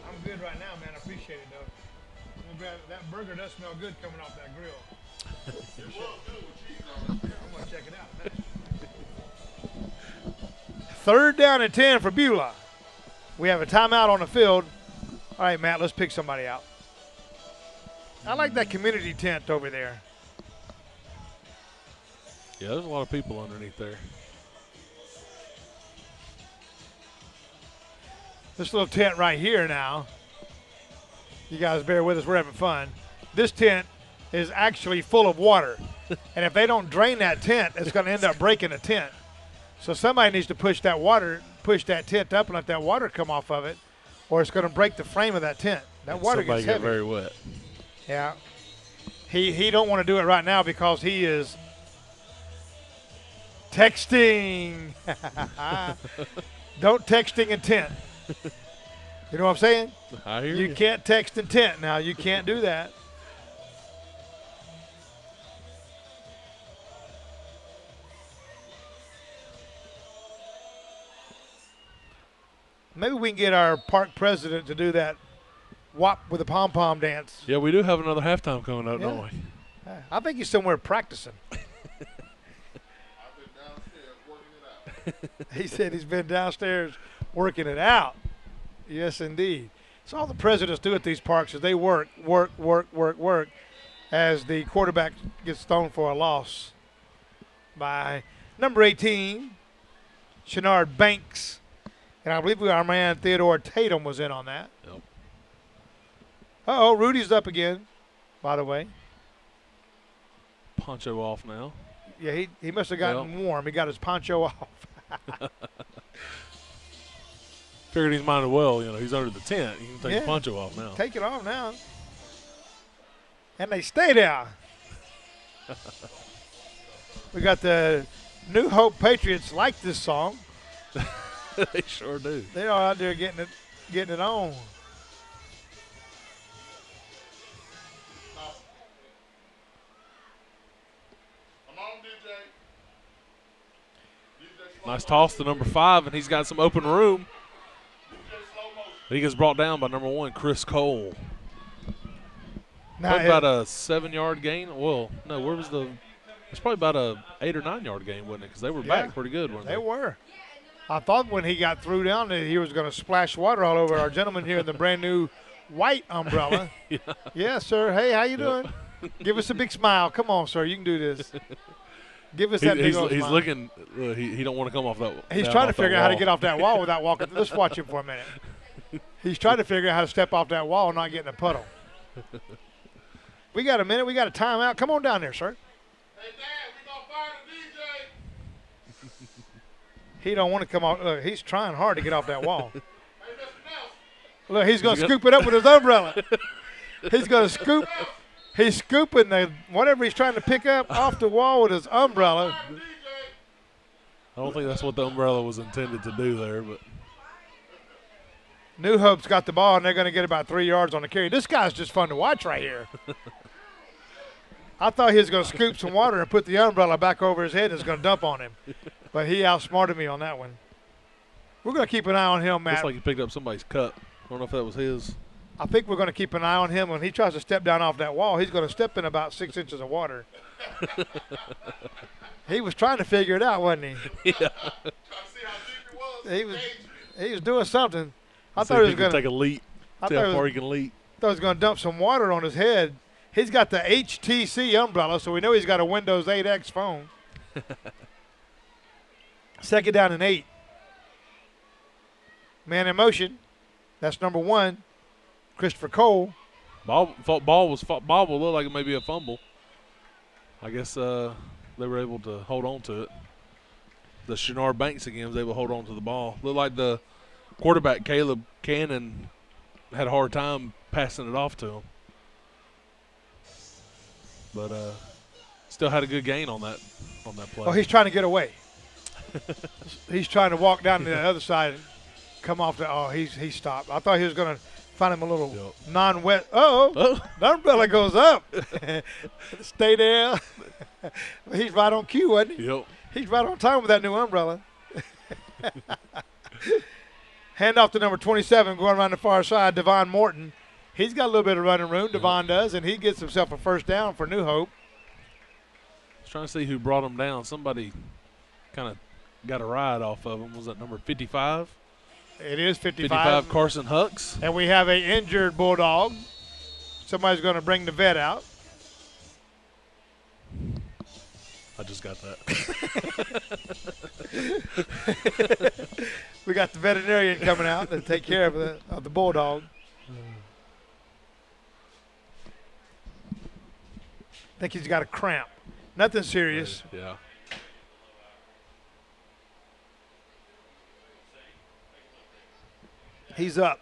I'm good right now, man. I appreciate it, though. That burger does smell good coming off that grill. I'm going to check it out. 3rd down and 10 for Beulah. We have a timeout on the field. All right, Matt, let's pick somebody out. I like that community tent over there. Yeah, there's a lot of people underneath there. This little tent right here now, you guys bear with us, we're having fun. This tent is actually full of water. And if they don't drain that tent, it's going to end up breaking the tent. So somebody needs to push that tent up and let that water come off of it, or it's going to break the frame of that tent. That water gets heavy. Somebody got very wet. Yeah. He don't want to do it right now because he is texting. Don't texting in tent. You know what I'm saying? I hear you. You can't text in tent now. You can't do that. Maybe we can get our park president to do that whop with the pom-pom dance. Yeah, we do have another halftime coming up, don't we? I think he's somewhere practicing. I've been downstairs working it out. He said he's been downstairs working it out. Yes, indeed. So all the presidents do at these parks is they work as the quarterback gets thrown for a loss by number 18, Shenard Banks. And I believe our man Theodore Tatum was in on that. Yep. Uh-oh, Rudy's up again, by the way. Poncho off now. Yeah, he must have gotten warm. He got his poncho off. Figured he's minded well. You know, he's under the tent. He can take his poncho off now. Take it off now. And they stay there. We got the New Hope Patriots like this song. They sure do. They're out there getting it on. Nice toss to number 5, and he's got some open room. He gets brought down by number 1, Chris Cole. Now about a 7-yard gain. Well, no, where was the? It's probably about a 8 or 9 yard gain, wasn't it? Because they were back pretty good, weren't they? They were. I thought when he got through down there, he was going to splash water all over our gentleman here in the brand new white umbrella. Yeah. Yeah, sir. Hey, how you doing? Give us a big smile. Come on, sir. You can do this. Give us that big old smile. He's looking. He don't want to come off that. He's trying to figure out how to get off that wall without walking. Let's watch him for a minute. He's trying to figure out how to step off that wall and not get in a puddle. We got a minute. We got a timeout. Come on down there, sir. Hey, Dad, we gonna fire the DJ. He don't want to come off. Look, he's trying hard to get off that wall. Hey, Mr. Nelson. Look, he's going to scoop it up with his umbrella. He's going to scoop. He's scooping the whatever he's trying to pick up off the wall with his umbrella. I don't think that's what the umbrella was intended to do there, but. New Hope's got the ball, and they're going to get about 3 yards on the carry. This guy's just fun to watch right here. I thought he was going to scoop some water and put the umbrella back over his head and was going to dump on him. But he outsmarted me on that one. We're going to keep an eye on him, Matt. Looks like he picked up somebody's cup. I don't know if that was his. I think we're going to keep an eye on him. When he tries to step down off that wall, he's going to step in about 6 inches of water. He was trying to figure it out, wasn't he? Yeah. Trying to see how deep it was. He was doing something. I See thought if he was going take to a leap. I See thought how he far was- he can leap. dump some water on his head. He's got the HTC umbrella, so we know he's got a Windows 8X phone. Second down and 8. Man in motion. That's number 1. Christopher Cole. Ball will look like it may be a fumble. I guess they were able to hold on to it. The Shinar Banks again was able to hold on to the ball. Looked like the quarterback Caleb Cannon had a hard time passing it off to him, but still had a good gain on that play. Oh, he's trying to get away. He's trying to walk down to the other side and come off the. Oh, he stopped. I thought he was going to find him a little non-wet. Oh, the umbrella goes up. Stay there. He's right on cue, wasn't he? Yep. He's right on time with that new umbrella. Hand off to number 27, going around the far side, Devon Morton. He's got a little bit of running room, Devon does, and he gets himself a first down for New Hope. I was trying to see who brought him down. Somebody kind of got a ride off of him. Was that number 55? It is 55. 55, Carson Hucks. And we have a injured Bulldog. Somebody's going to bring the vet out. I just got that. We got the veterinarian coming out to take care of the Bulldog. I think he's got a cramp. Nothing serious. Yeah. He's up.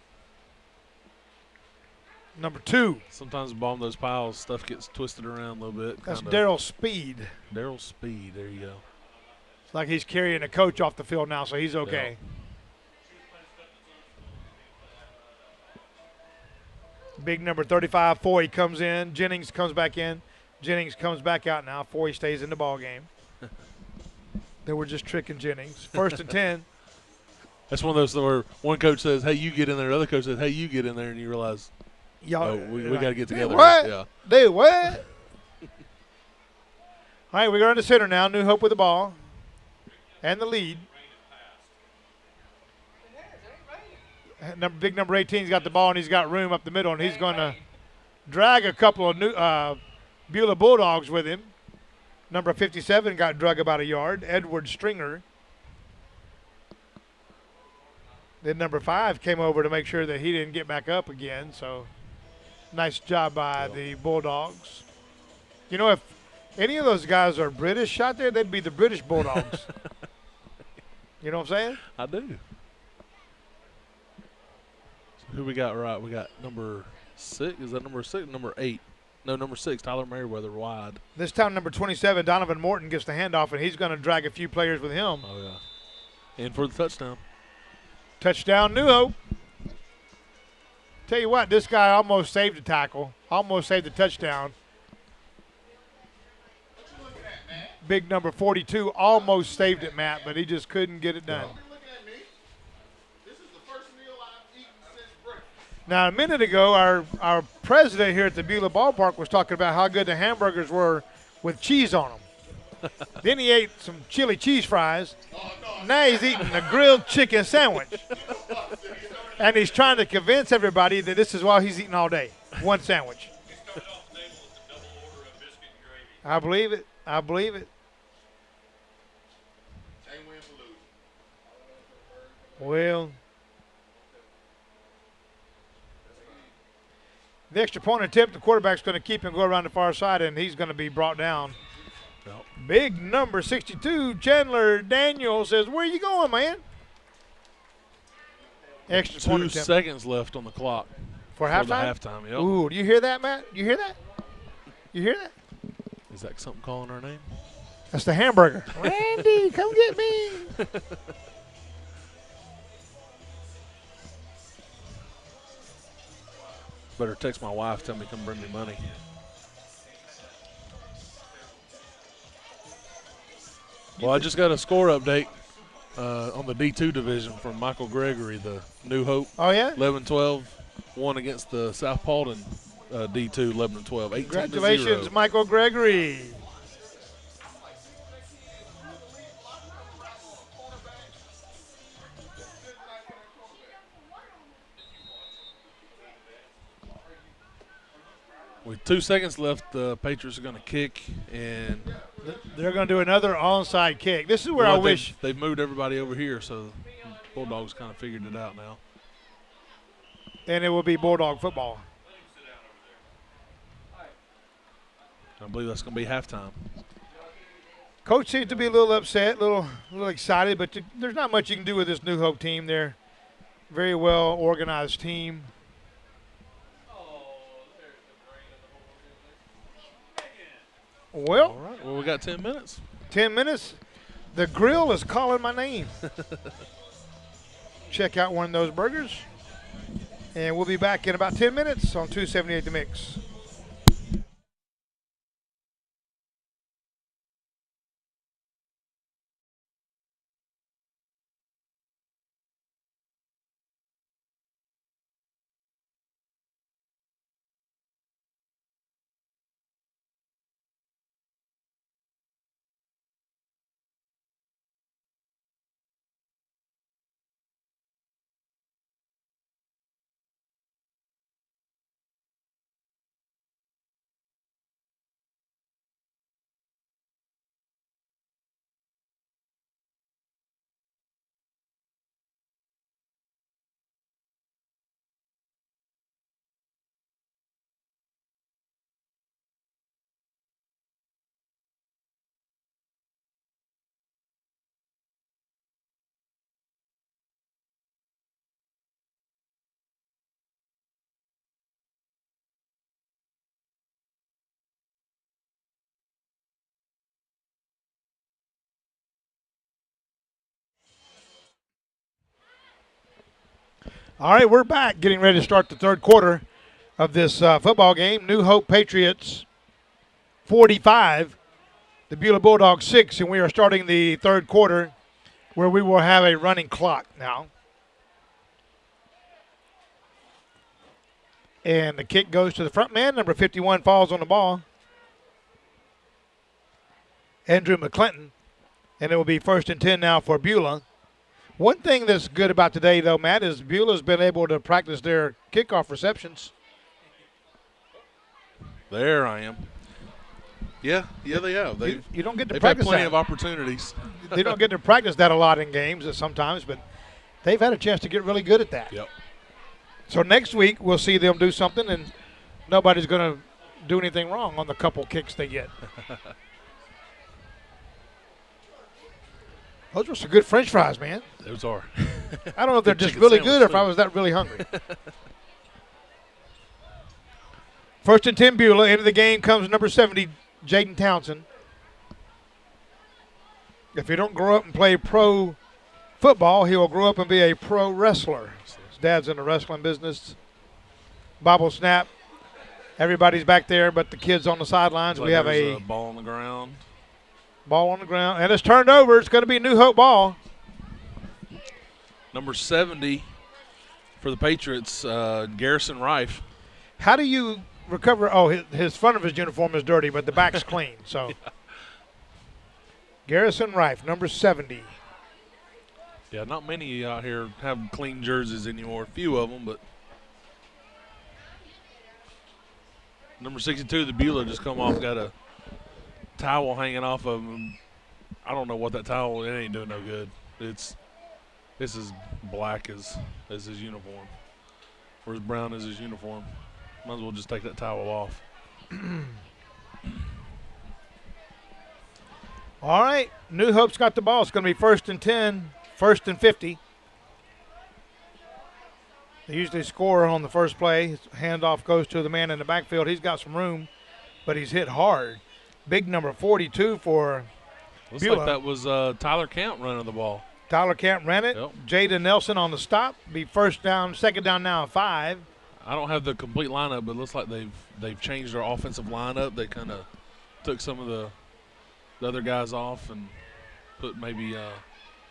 Number 2. Sometimes bomb those piles, stuff gets twisted around a little bit. That's kinda. Daryl Speed. Daryl Speed. There you go. It's like he's carrying a coach off the field now, so he's okay. Big number 35, Foy comes in. Jennings comes back in. Jennings comes back out now. Foy stays in the ball game. They were just tricking Jennings. 1st and 10. That's one of those where one coach says, "Hey, you get in there." The other coach says, "Hey, you get in there," and you realize, Y'all, we got to get together. What? Yeah. Dude, what? All right, we go into center now. New Hope with the ball and the lead. Big number 18's got the ball, and he's got room up the middle, and he's going to drag a couple of Beulah Bulldogs with him. Number 57 got drug about a yard, Edward Stringer. Then number 5 came over to make sure that he didn't get back up again, so nice job by the Bulldogs. You know, if any of those guys are British out there, they'd be the British Bulldogs. You know what I'm saying? I do. Who we got right? We got number 6. Is that number 6? Number 8. No, number 6, Tyler Merriweather wide. This time, number 27, Donovan Morton gets the handoff, and he's going to drag a few players with him. Oh, yeah. And for the touchdown. Touchdown, New Hope. Tell you what, this guy almost saved a tackle, almost saved a touchdown. Big number 42 almost saved it, Matt, but he just couldn't get it done. You're looking at me. This is the first meal I've eaten since breakfast. Now, a minute ago, our president here at the Beulah Ballpark was talking about how good the hamburgers were with cheese on them. Then he ate some chili cheese fries. Now he's eating a grilled chicken sandwich. And he's trying to convince everybody that this is what he's eating all day, one sandwich. I believe it. I believe it. Ain't win for losing. Well, the extra point attempt, the quarterback's going to keep him go around the far side, and he's going to be brought down. Yep. Big number 62, Chandler Daniel says, "Where you going, man?" Extra point 2 attempt seconds left on the clock for for the halftime. halftime. Yep. Ooh, do you hear that, Matt? You hear that? You hear that? Is that something calling our name? That's the hamburger. Randy, come get me. Better text my wife, tell me come bring me money. Well, I just got a score update on the D2 division from Michael Gregory, the New Hope. Oh, yeah? 11-12, won against the South Paulton D2, 11-12, 18-0. Congratulations, Michael Gregory. With 2 seconds left, the Patriots are going to kick, and They're going to do another onside kick. This is where well, I wish. they've moved everybody over here, so Bulldogs kind of figured it out now. And it will be Bulldog football. I believe that's going to be halftime. Coach seems to be a little upset, a little excited, but there's not much you can do with this New Hope team. They're a very well organized team. Well, All right, well, we got 10 minutes. 10 minutes. The grill is calling my name. Check out one of those burgers. And we'll be back in about 10 minutes on 278 The Mix. All right, we're back, getting ready to start the third quarter of this football game. New Hope Patriots 45, the Beulah Bulldogs 6, and we are starting the third quarter where we will have a running clock now. And the kick goes to the front man. Number 51 falls on the ball. Andrew McClinton. And it will be 1st and 10 now for Beulah. One thing that's good about today, though, Matt, is Beulah's been able to practice their kickoff receptions. There I am. Yeah, they have. You don't get to they've practice had plenty that. of opportunities. They don't get to practice that a lot in games sometimes, but they've had a chance to get really good at that. Yep. So next week we'll see them do something, and nobody's going to do anything wrong on the couple kicks they get. Those were some good French fries, man. Those are. I don't know if they're Good just chicken really sandwich, good or if too. I was that really hungry. 1st and 10 Beulah. Into the game comes number 70, Jaden Townsend. If he don't grow up and play pro football, he will grow up and be a pro wrestler. His dad's in the wrestling business. Bobble snap. Everybody's back there but the kids on the sidelines. Like We have there's a ball on the ground. ball on the ground, and it's turned over. It's going to be New Hope ball. Number 70 for the Patriots, Garrison Rife. How do you recover? Oh, his front of his uniform is dirty, but the back's clean. So, Yeah. Garrison Rife, number 70. Yeah, not many out here have clean jerseys anymore. A few of them, but number 62, the Beulah, just come off, got a towel hanging off of him. I don't know what that towel. It ain't doing no good. It's as black as his uniform, or as brown as his uniform. Might as well just take that towel off. All right, New Hope's got the ball. It's going to be 1st and 10, 1st and 50. They usually score on the first play. His handoff goes to the man in the backfield. He's got some room, but he's hit hard. Big number 42 for Looks Beulah. like that was Tyler Camp running the ball. Tyler Camp ran it. Yep. Jaden Nelson on the stop. Be 1st down, 2nd down now, 5. I don't have the complete lineup, but it looks like they've changed their offensive lineup. They kind of took some of the other guys off, and put maybe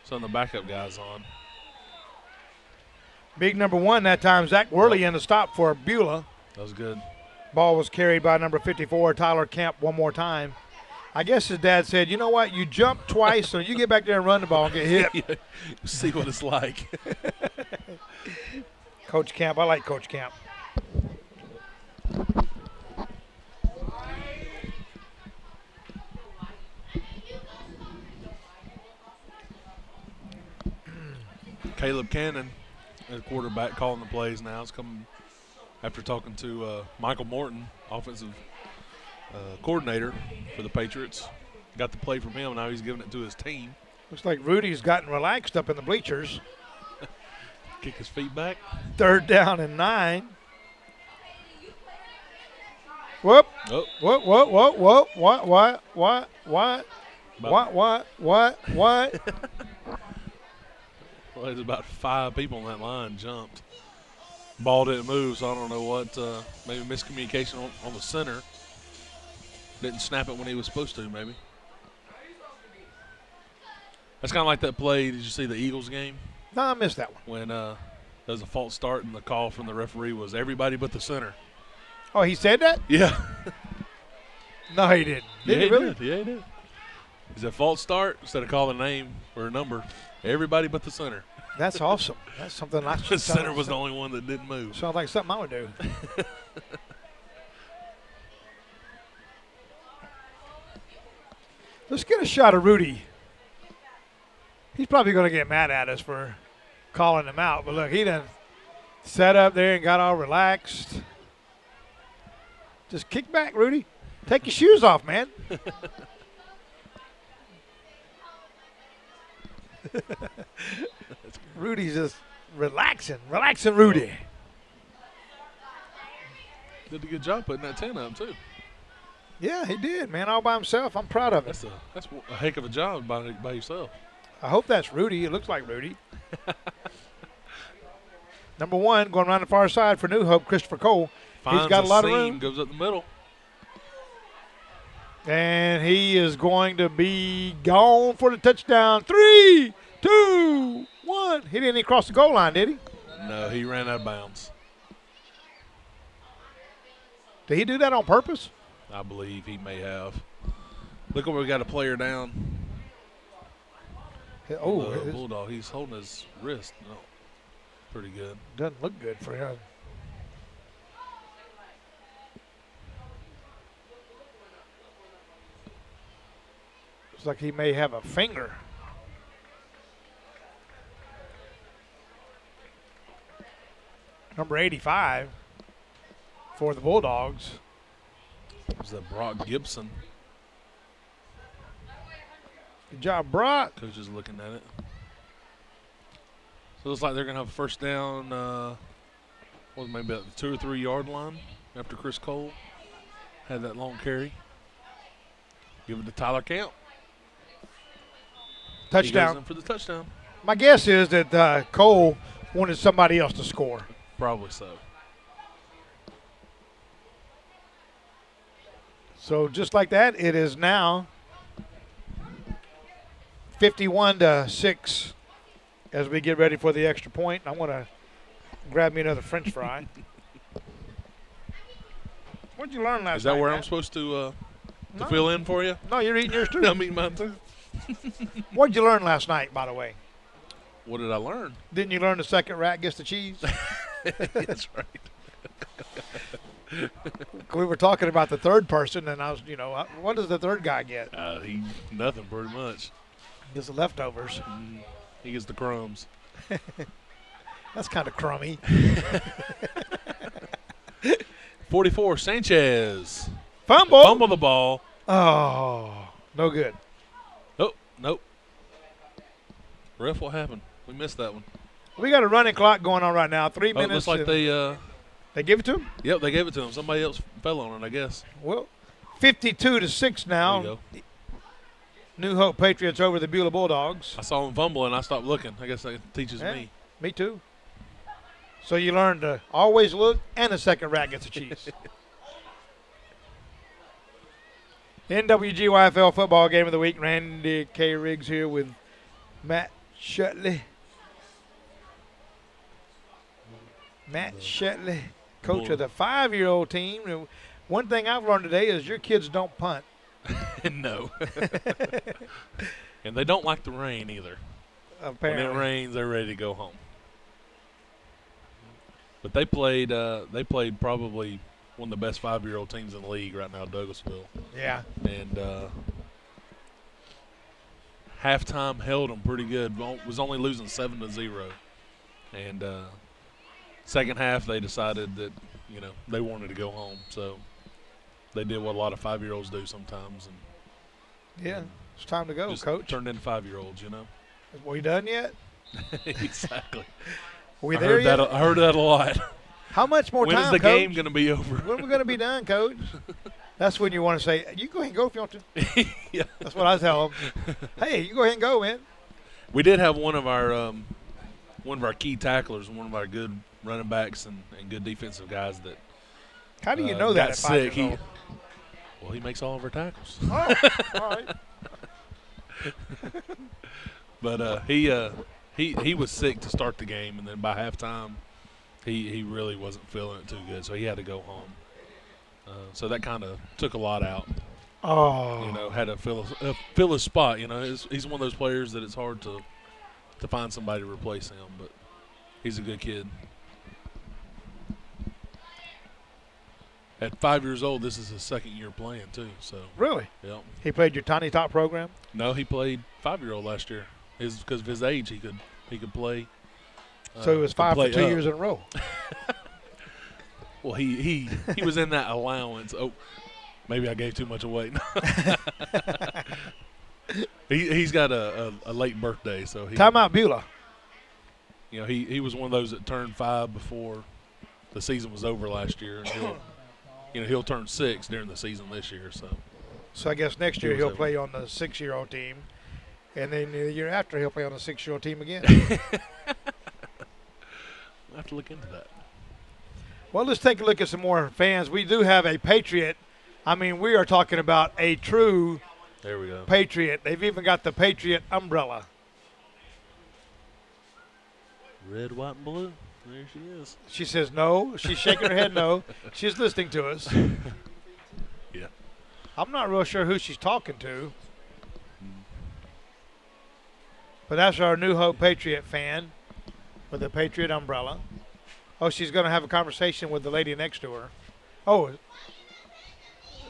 some of the backup guys on. Big number 1 that time, Zach Worley in the stop for Beulah. That was good. Ball was carried by number 54, Tyler Kemp, one more time. I guess his dad said, you know what, you jumped twice, so you get back there and run the ball and get hit. Yeah, see what it's like. Coach Kemp, I like Coach Kemp. Caleb Cannon, the quarterback, calling the plays now. It's coming after talking to Michael Morton, offensive coordinator for the Patriots. Got the play from him, now he's giving it to his team. Looks like Rudy's gotten relaxed up in the bleachers. Kick his feet back. 3rd down and 9. Whoop. Oh. Whoop, whoop, whoop, whoop. What? Well, there's about 5 people on that line jumped. Ball didn't move, so I don't know what. Maybe miscommunication on the center. Didn't snap it when he was supposed to, maybe. That's kind of like that play. Did you see the Eagles game? No, I missed that one. When there was a false start and the call from the referee was everybody but the center. Oh, he said that? Yeah. No, he didn't. Did he really? Yeah, he did. He said false start instead of calling a name or a number. Everybody but the center. That's awesome. That's something I should. The center was the only one that didn't move. Sounds like something I would do. Let's get a shot of Rudy. He's probably going to get mad at us for calling him out. But look, he done sat up there and got all relaxed. Just kick back, Rudy. Take your shoes off, man. Rudy's just relaxing. Relaxing Rudy. Did a good job putting that 10 up, too. Yeah, he did, man, all by himself. I'm proud of it. That's a heck of a job by yourself. I hope that's Rudy. It looks like Rudy. Number 1, going around the far side for New Hope, Christopher Cole. He's got a lot of room. Goes up the middle. And he is going to be gone for the touchdown. 3, 2, 1. He didn't even cross the goal line, did he? No, he ran out of bounds. Did he do that on purpose? I believe he may have. Look where we got a player down. Oh, the Bulldog. He's holding his wrist. No, pretty good. Doesn't look good for him. Looks like he may have a finger. Number 85 for the Bulldogs. Was that Brock Gibson? Good job, Brock. Coach is looking at it. So it looks like they're going to have a first down, maybe about the 2 or 3 yard line after Chris Cole had that long carry. Give it to Tyler Kemp. Touchdown. He goes in for the touchdown. My guess is that Cole wanted somebody else to score. Probably so. So just like that, it is now 51-6 as we get ready for the extra point. I want to grab me another French fry. What did you learn last night? Is that where Matt? I'm supposed to fill in for you? No, you're eating yours too. I mean mine too. What did you learn last night, by the way? What did I learn? Didn't you learn the second rat gets the cheese? That's right. We were talking about the third person, and I was, what does the third guy get? Nothing pretty much. Gets the leftovers. He gets the crumbs. That's kind of crummy. 44, Sanchez. Fumble. Fumble the ball. Oh, no good. Nope. Ref, what happened? We missed that one. We got a running clock going on right now. 3 minutes. Looks like they give it to him? Yep, they gave it to him. Somebody else fell on it, I guess. Well, 52-6 now. There you go. New Hope Patriots over the Beulah Bulldogs. I saw him fumble, and I stopped looking. I guess that teaches me. Me too. So you learned to always look, and the second rat gets a cheese. NWGYFL football game of the week. Randy K. Riggs here with Matt Shutley. Matt Shutley, coach of the 5-year-old team. And one thing I've learned today is your kids don't punt. No. And they don't like the rain either. Apparently. When it rains, they're ready to go home. But they played probably one of the best 5-year-old teams in the league right now, Douglasville. Yeah. And halftime held them pretty good. Was only losing 7-0. And second half they decided that they wanted to go home. So they did what a lot of 5-year-olds do sometimes. And Yeah. It's time to go, just Coach. turned into 5-year-olds, We done yet? Exactly. Are we there yet? I heard that a lot. How much more When time, is the Coach? game going to be over? When are we going to be done, Coach? That's when you want to say, you go ahead and go if you want to. Yeah. That's what I tell them. Hey, you go ahead and go, man. We did have one of our key tacklers, one of our good running backs and good defensive guys that How do you know that got at sick. 5 years Well, he makes all of our tackles. old? Oh, all right. But he was sick to start the game, and then by halftime, he really wasn't feeling it too good, so he had to go home. So that kind of took a lot out. Oh. Had to fill his spot. He's one of those players that it's hard to find somebody to replace him, but he's a good kid. At 5 years old, this is his second year playing too. So Really? yeah. He played your Tiny Top program? No, he played 5-year-old last year. Because of his age, he could play. So he was 5 for 2 up. years in a row. Well, he was in that allowance. Oh, maybe I gave too much away. He's got a late birthday, so Time out, Beulah. he was one of those that turned 5 before the season was over last year, and he'll turn 6 during the season this year. So I guess next year was he'll over. play on the 6-year-old team. And then the year after he'll play on the 6-year-old team again. I'll have to look into that. Well, let's take a look at some more fans. We do have a Patriot. I mean, we are talking about a true There we go. Patriot. They've even got the Patriot umbrella. Red, white, and blue. There she is. She says no. She's shaking her head no. She's listening to us. Yeah. I'm not real sure who she's talking to. But that's our New Hope Patriot fan with the Patriot umbrella. Oh, she's going to have a conversation with the lady next to her. Oh,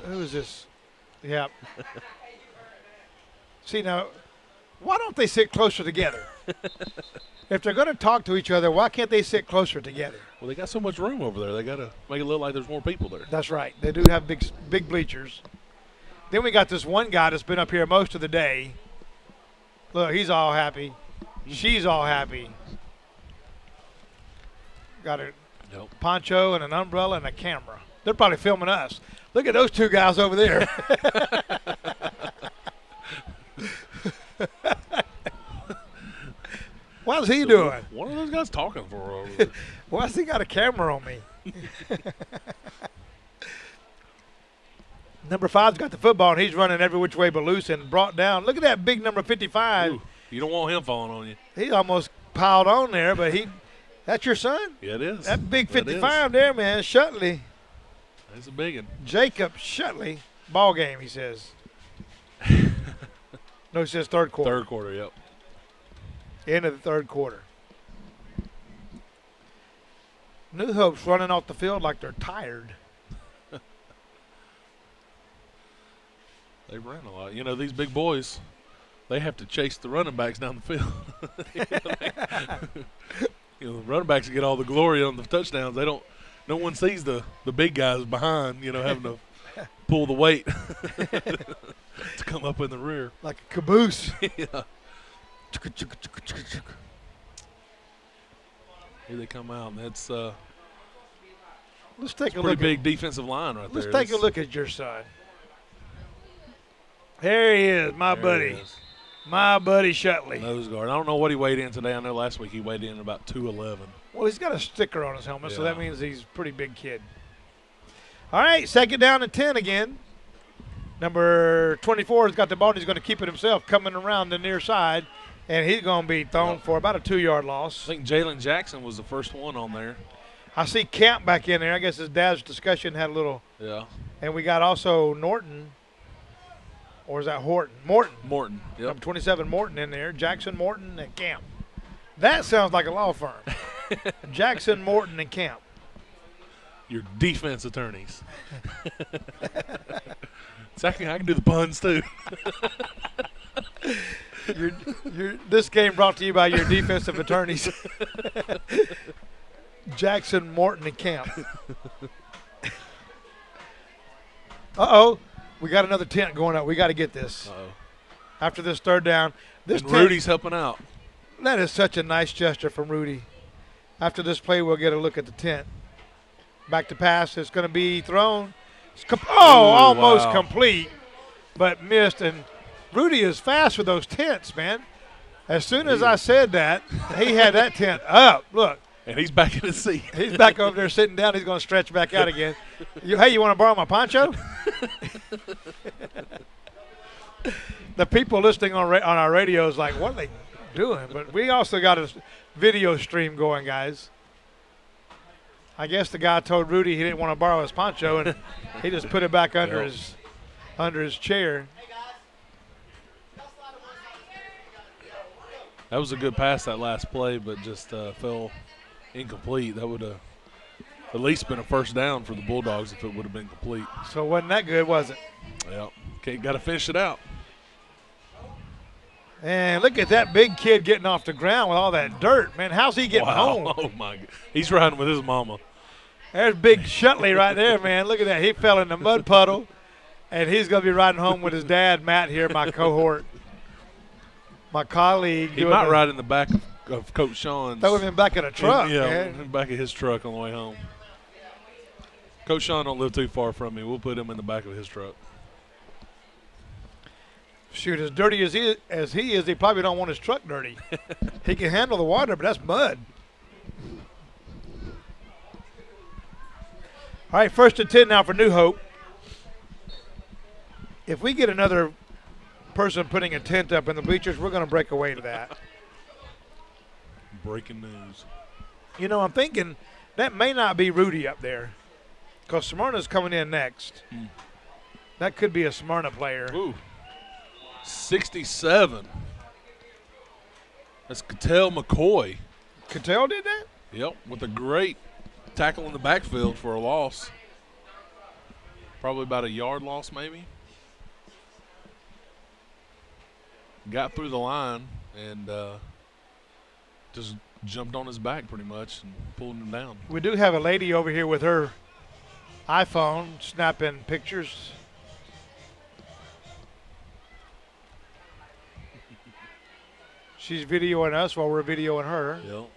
who is this? Yeah. See, now, why don't they sit closer together? If they're going to talk to each other, why can't they sit closer together? Well, they got so much room over there. They got to make it look like there's more people there. That's right. They do have big bleachers. Then we got this one guy that's been up here most of the day. Look, he's all happy. She's all happy. Got a poncho and an umbrella and a camera. They're probably filming us. Look at those two guys over there. What's he doing? One of those guys talking for her over there. Why's he got a camera on me? Number 5's got the football, and he's running every which way but loose and brought down. Look at that big number 55. Ooh, you don't want him falling on you. He almost piled on there, but that's your son? Yeah, it is. That big That 55 there, man. Shutley. That's a big one. Jacob Shutley. Ball game, he says. No, he says third quarter. Third quarter, yep. End of the third quarter. New Hope's running off the field like they're tired. They ran a lot. These big boys, they have to chase the running backs down the field. The running backs get all the glory on the touchdowns. No one sees the big guys behind, having to pull the weight to come up in the rear. Like a caboose. Yeah. Here they come out, and that's Let's take a pretty look. big defensive line right there. Let's take a look at your son. There he is, my There buddy. he is. My buddy Shutley. Nose guard. I don't know what he weighed in today. I know last week he weighed in about 211. Well, he's got a sticker on his helmet, so Yeah. that means he's a pretty big kid. All right, second down and 10 again. Number 24 has got the ball, and he's going to keep it himself, coming around the near side, and he's going to be thrown for about a 2-yard loss. I think Jalen Jackson was the first one on there. I see Camp back in there. I guess his dad's discussion had a little. Yeah. And we got also Norton, or is that Horton? Morton. Morton. Yep. Number 27 Morton in there. Jackson, Morton, and Camp. That sounds like a law firm. Jackson, Morton, and Camp. Your defense attorneys. So I can do the puns too. This game brought to you by your defensive attorneys. Jackson, Morton, and Camp. Uh-oh. We got another tent going up. We got to get this. Uh-oh. After this third down. This and Rudy's helping out. That is such a nice gesture from Rudy. After this play, we'll get a look at the tent. Back to pass. It's going to be thrown. Almost complete, but missed. And Rudy is fast with those tents, man. As soon as I said that, he had that tent up. Look. And he's back in his seat. He's back over there sitting down. He's going to stretch back out again. Hey, you want to borrow my poncho? The people listening on our radio is like, what are they doing? But we also got a video stream going, guys. I guess the guy told Rudy he didn't want to borrow his poncho, and he just put it back under his chair. That was a good pass, that last play, but just fell incomplete. That would have at least been a first down for the Bulldogs if it would have been complete. So it wasn't that good, was it? Yeah. Okay, got to finish it out. And look at that big kid getting off the ground with all that dirt. Man, how's he getting home? Oh, my God. He's riding with his mama. There's Big Shutley right there, man. Look at that. He fell in the mud puddle, and he's going to be riding home with his dad, Matt, here, my cohort, my colleague. He might ride in the back of Coach Sean's. That would have been back in a truck, man. in the back of his truck on the way home. Coach Sean don't live too far from me. We'll put him in the back of his truck. Shoot, as dirty as he is, he probably don't want his truck dirty. He can handle the water, but that's mud. All right, 1st and 10 now for New Hope. If we get another person putting a tent up in the bleachers, we're going to break away to that. Breaking news. You know, I'm thinking that may not be Rudy up there because Smyrna's coming in next. That could be a Smyrna player. Ooh. 67. That's Cattell McCoy. Cattell did that? Yep, with a great tackle in the backfield for a loss. Probably about a yard loss maybe. Got through the line and just jumped on his back pretty much and pulled him down. We do have a lady over here with her iPhone snapping pictures. She's videoing us while we're videoing her. Yep.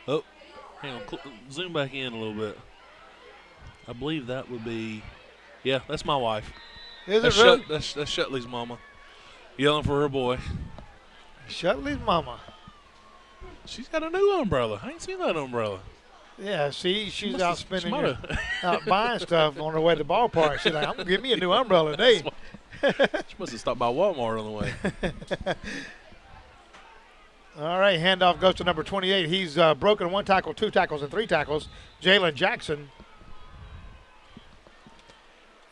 Oh, hang on. Zoom back in a little bit. I believe that would be, yeah, that's my wife. Is it really? That's Shutley's mama yelling for her boy. Shutley's mama. She's got a new umbrella. I ain't seen that umbrella. Yeah, see, she's out spending out buying stuff on her way to the ballpark. She's like, I'm going to give me a new umbrella today. She must have stopped by Walmart on the way. All right, handoff goes to number 28. He's broken 1 tackle, 2 tackles, and 3 tackles. Jalen Jackson.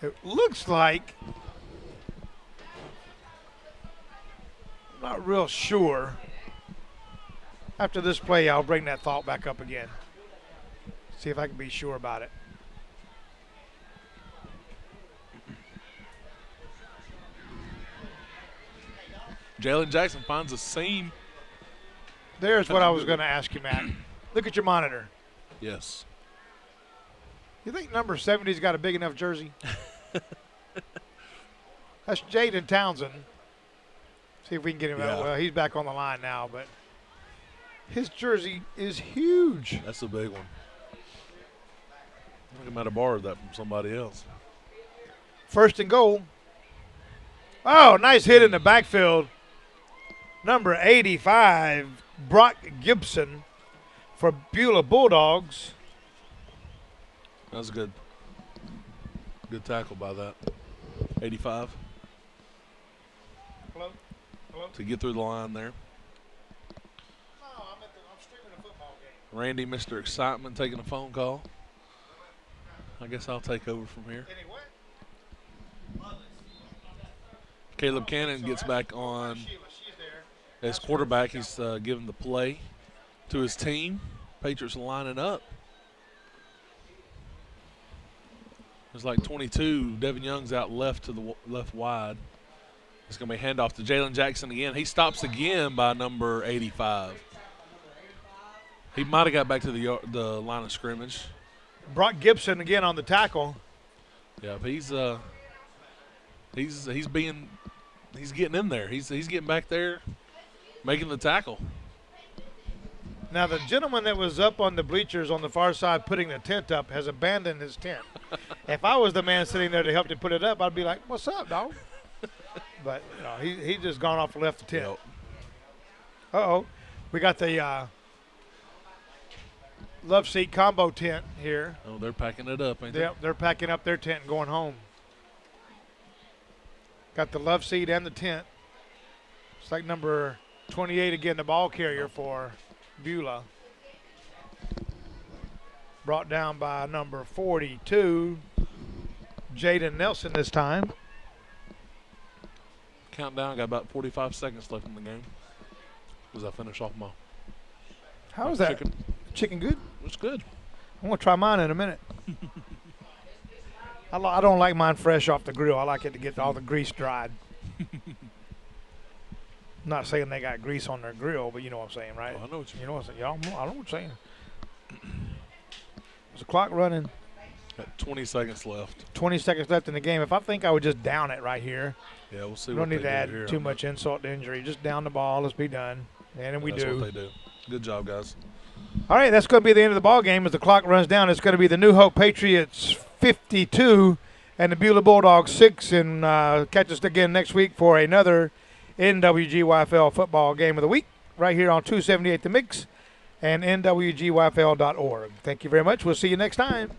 It looks like, I'm not real sure. After this play, I'll bring that thought back up again. See if I can be sure about it. Jalen Jackson finds a seam. There's what I was going to ask you, Matt. Look at your monitor. Yes. You think number 70's got a big enough jersey? That's Jaden Townsend. See if we can get him out. Well, he's back on the line now, but his jersey is huge. That's a big one. I think I might have borrowed that from somebody else. 1st and goal. Oh, nice hit in the backfield. Number 85, Brock Gibson for Beulah Bulldogs. That was good. Good tackle by that. 85. Hello? Hello? To get through the line there. No, I'm streaming a football game. Randy, Mr. Excitement, taking a phone call. I guess I'll take over from here. Anyway. Caleb Cannon gets back on as quarterback. He's giving the play to his team. Patriots lining up. There's like 22. Devin Young's out left to the left wide. It's going to be a handoff to Jalen Jackson again. He stops again by number 85. He might have got back to the line of scrimmage. Brock Gibson again on the tackle. Yeah, but he's getting in there. He's getting back there, making the tackle. Now the gentleman that was up on the bleachers on the far side putting the tent up has abandoned his tent. If I was the man sitting there to help him put it up, I'd be like, "What's up, dog?" But you know, he just gone off and left the tent. Yep. Uh-oh. We got the love seat combo tent here. Oh, they're packing it up, ain't they? Yep, they're packing up their tent and going home. Got the love seat and the tent. It's like number 28 again, the ball carrier for Beulah. Brought down by number 42, Jaden Nelson this time. Countdown, got about 45 seconds left in the game as I finish off my How is that? chicken. Chicken good? It's good. I'm going to try mine in a minute. I don't like mine fresh off the grill. I like it to get all the grease dried. I'm not saying they got grease on their grill, but you know what I'm saying, right? Oh, I know what you You know what I'm saying? Y'all, I know what I'm saying. Is the clock running? Got 20 seconds left. 20 seconds left in the game. If I think I would just down it right here. Yeah, we'll see We what don't they need to do add here. too much insult to injury. Just down the ball. Let's be done. And then we That's do. what they do. Good job, guys. All right, that's going to be the end of the ball game. As the clock runs down, it's going to be the New Hope Patriots 52 and the Beulah Bulldogs 6. And catch us again next week for another NWGYFL football game of the week right here on 278 The Mix and NWGYFL.org. Thank you very much. We'll see you next time.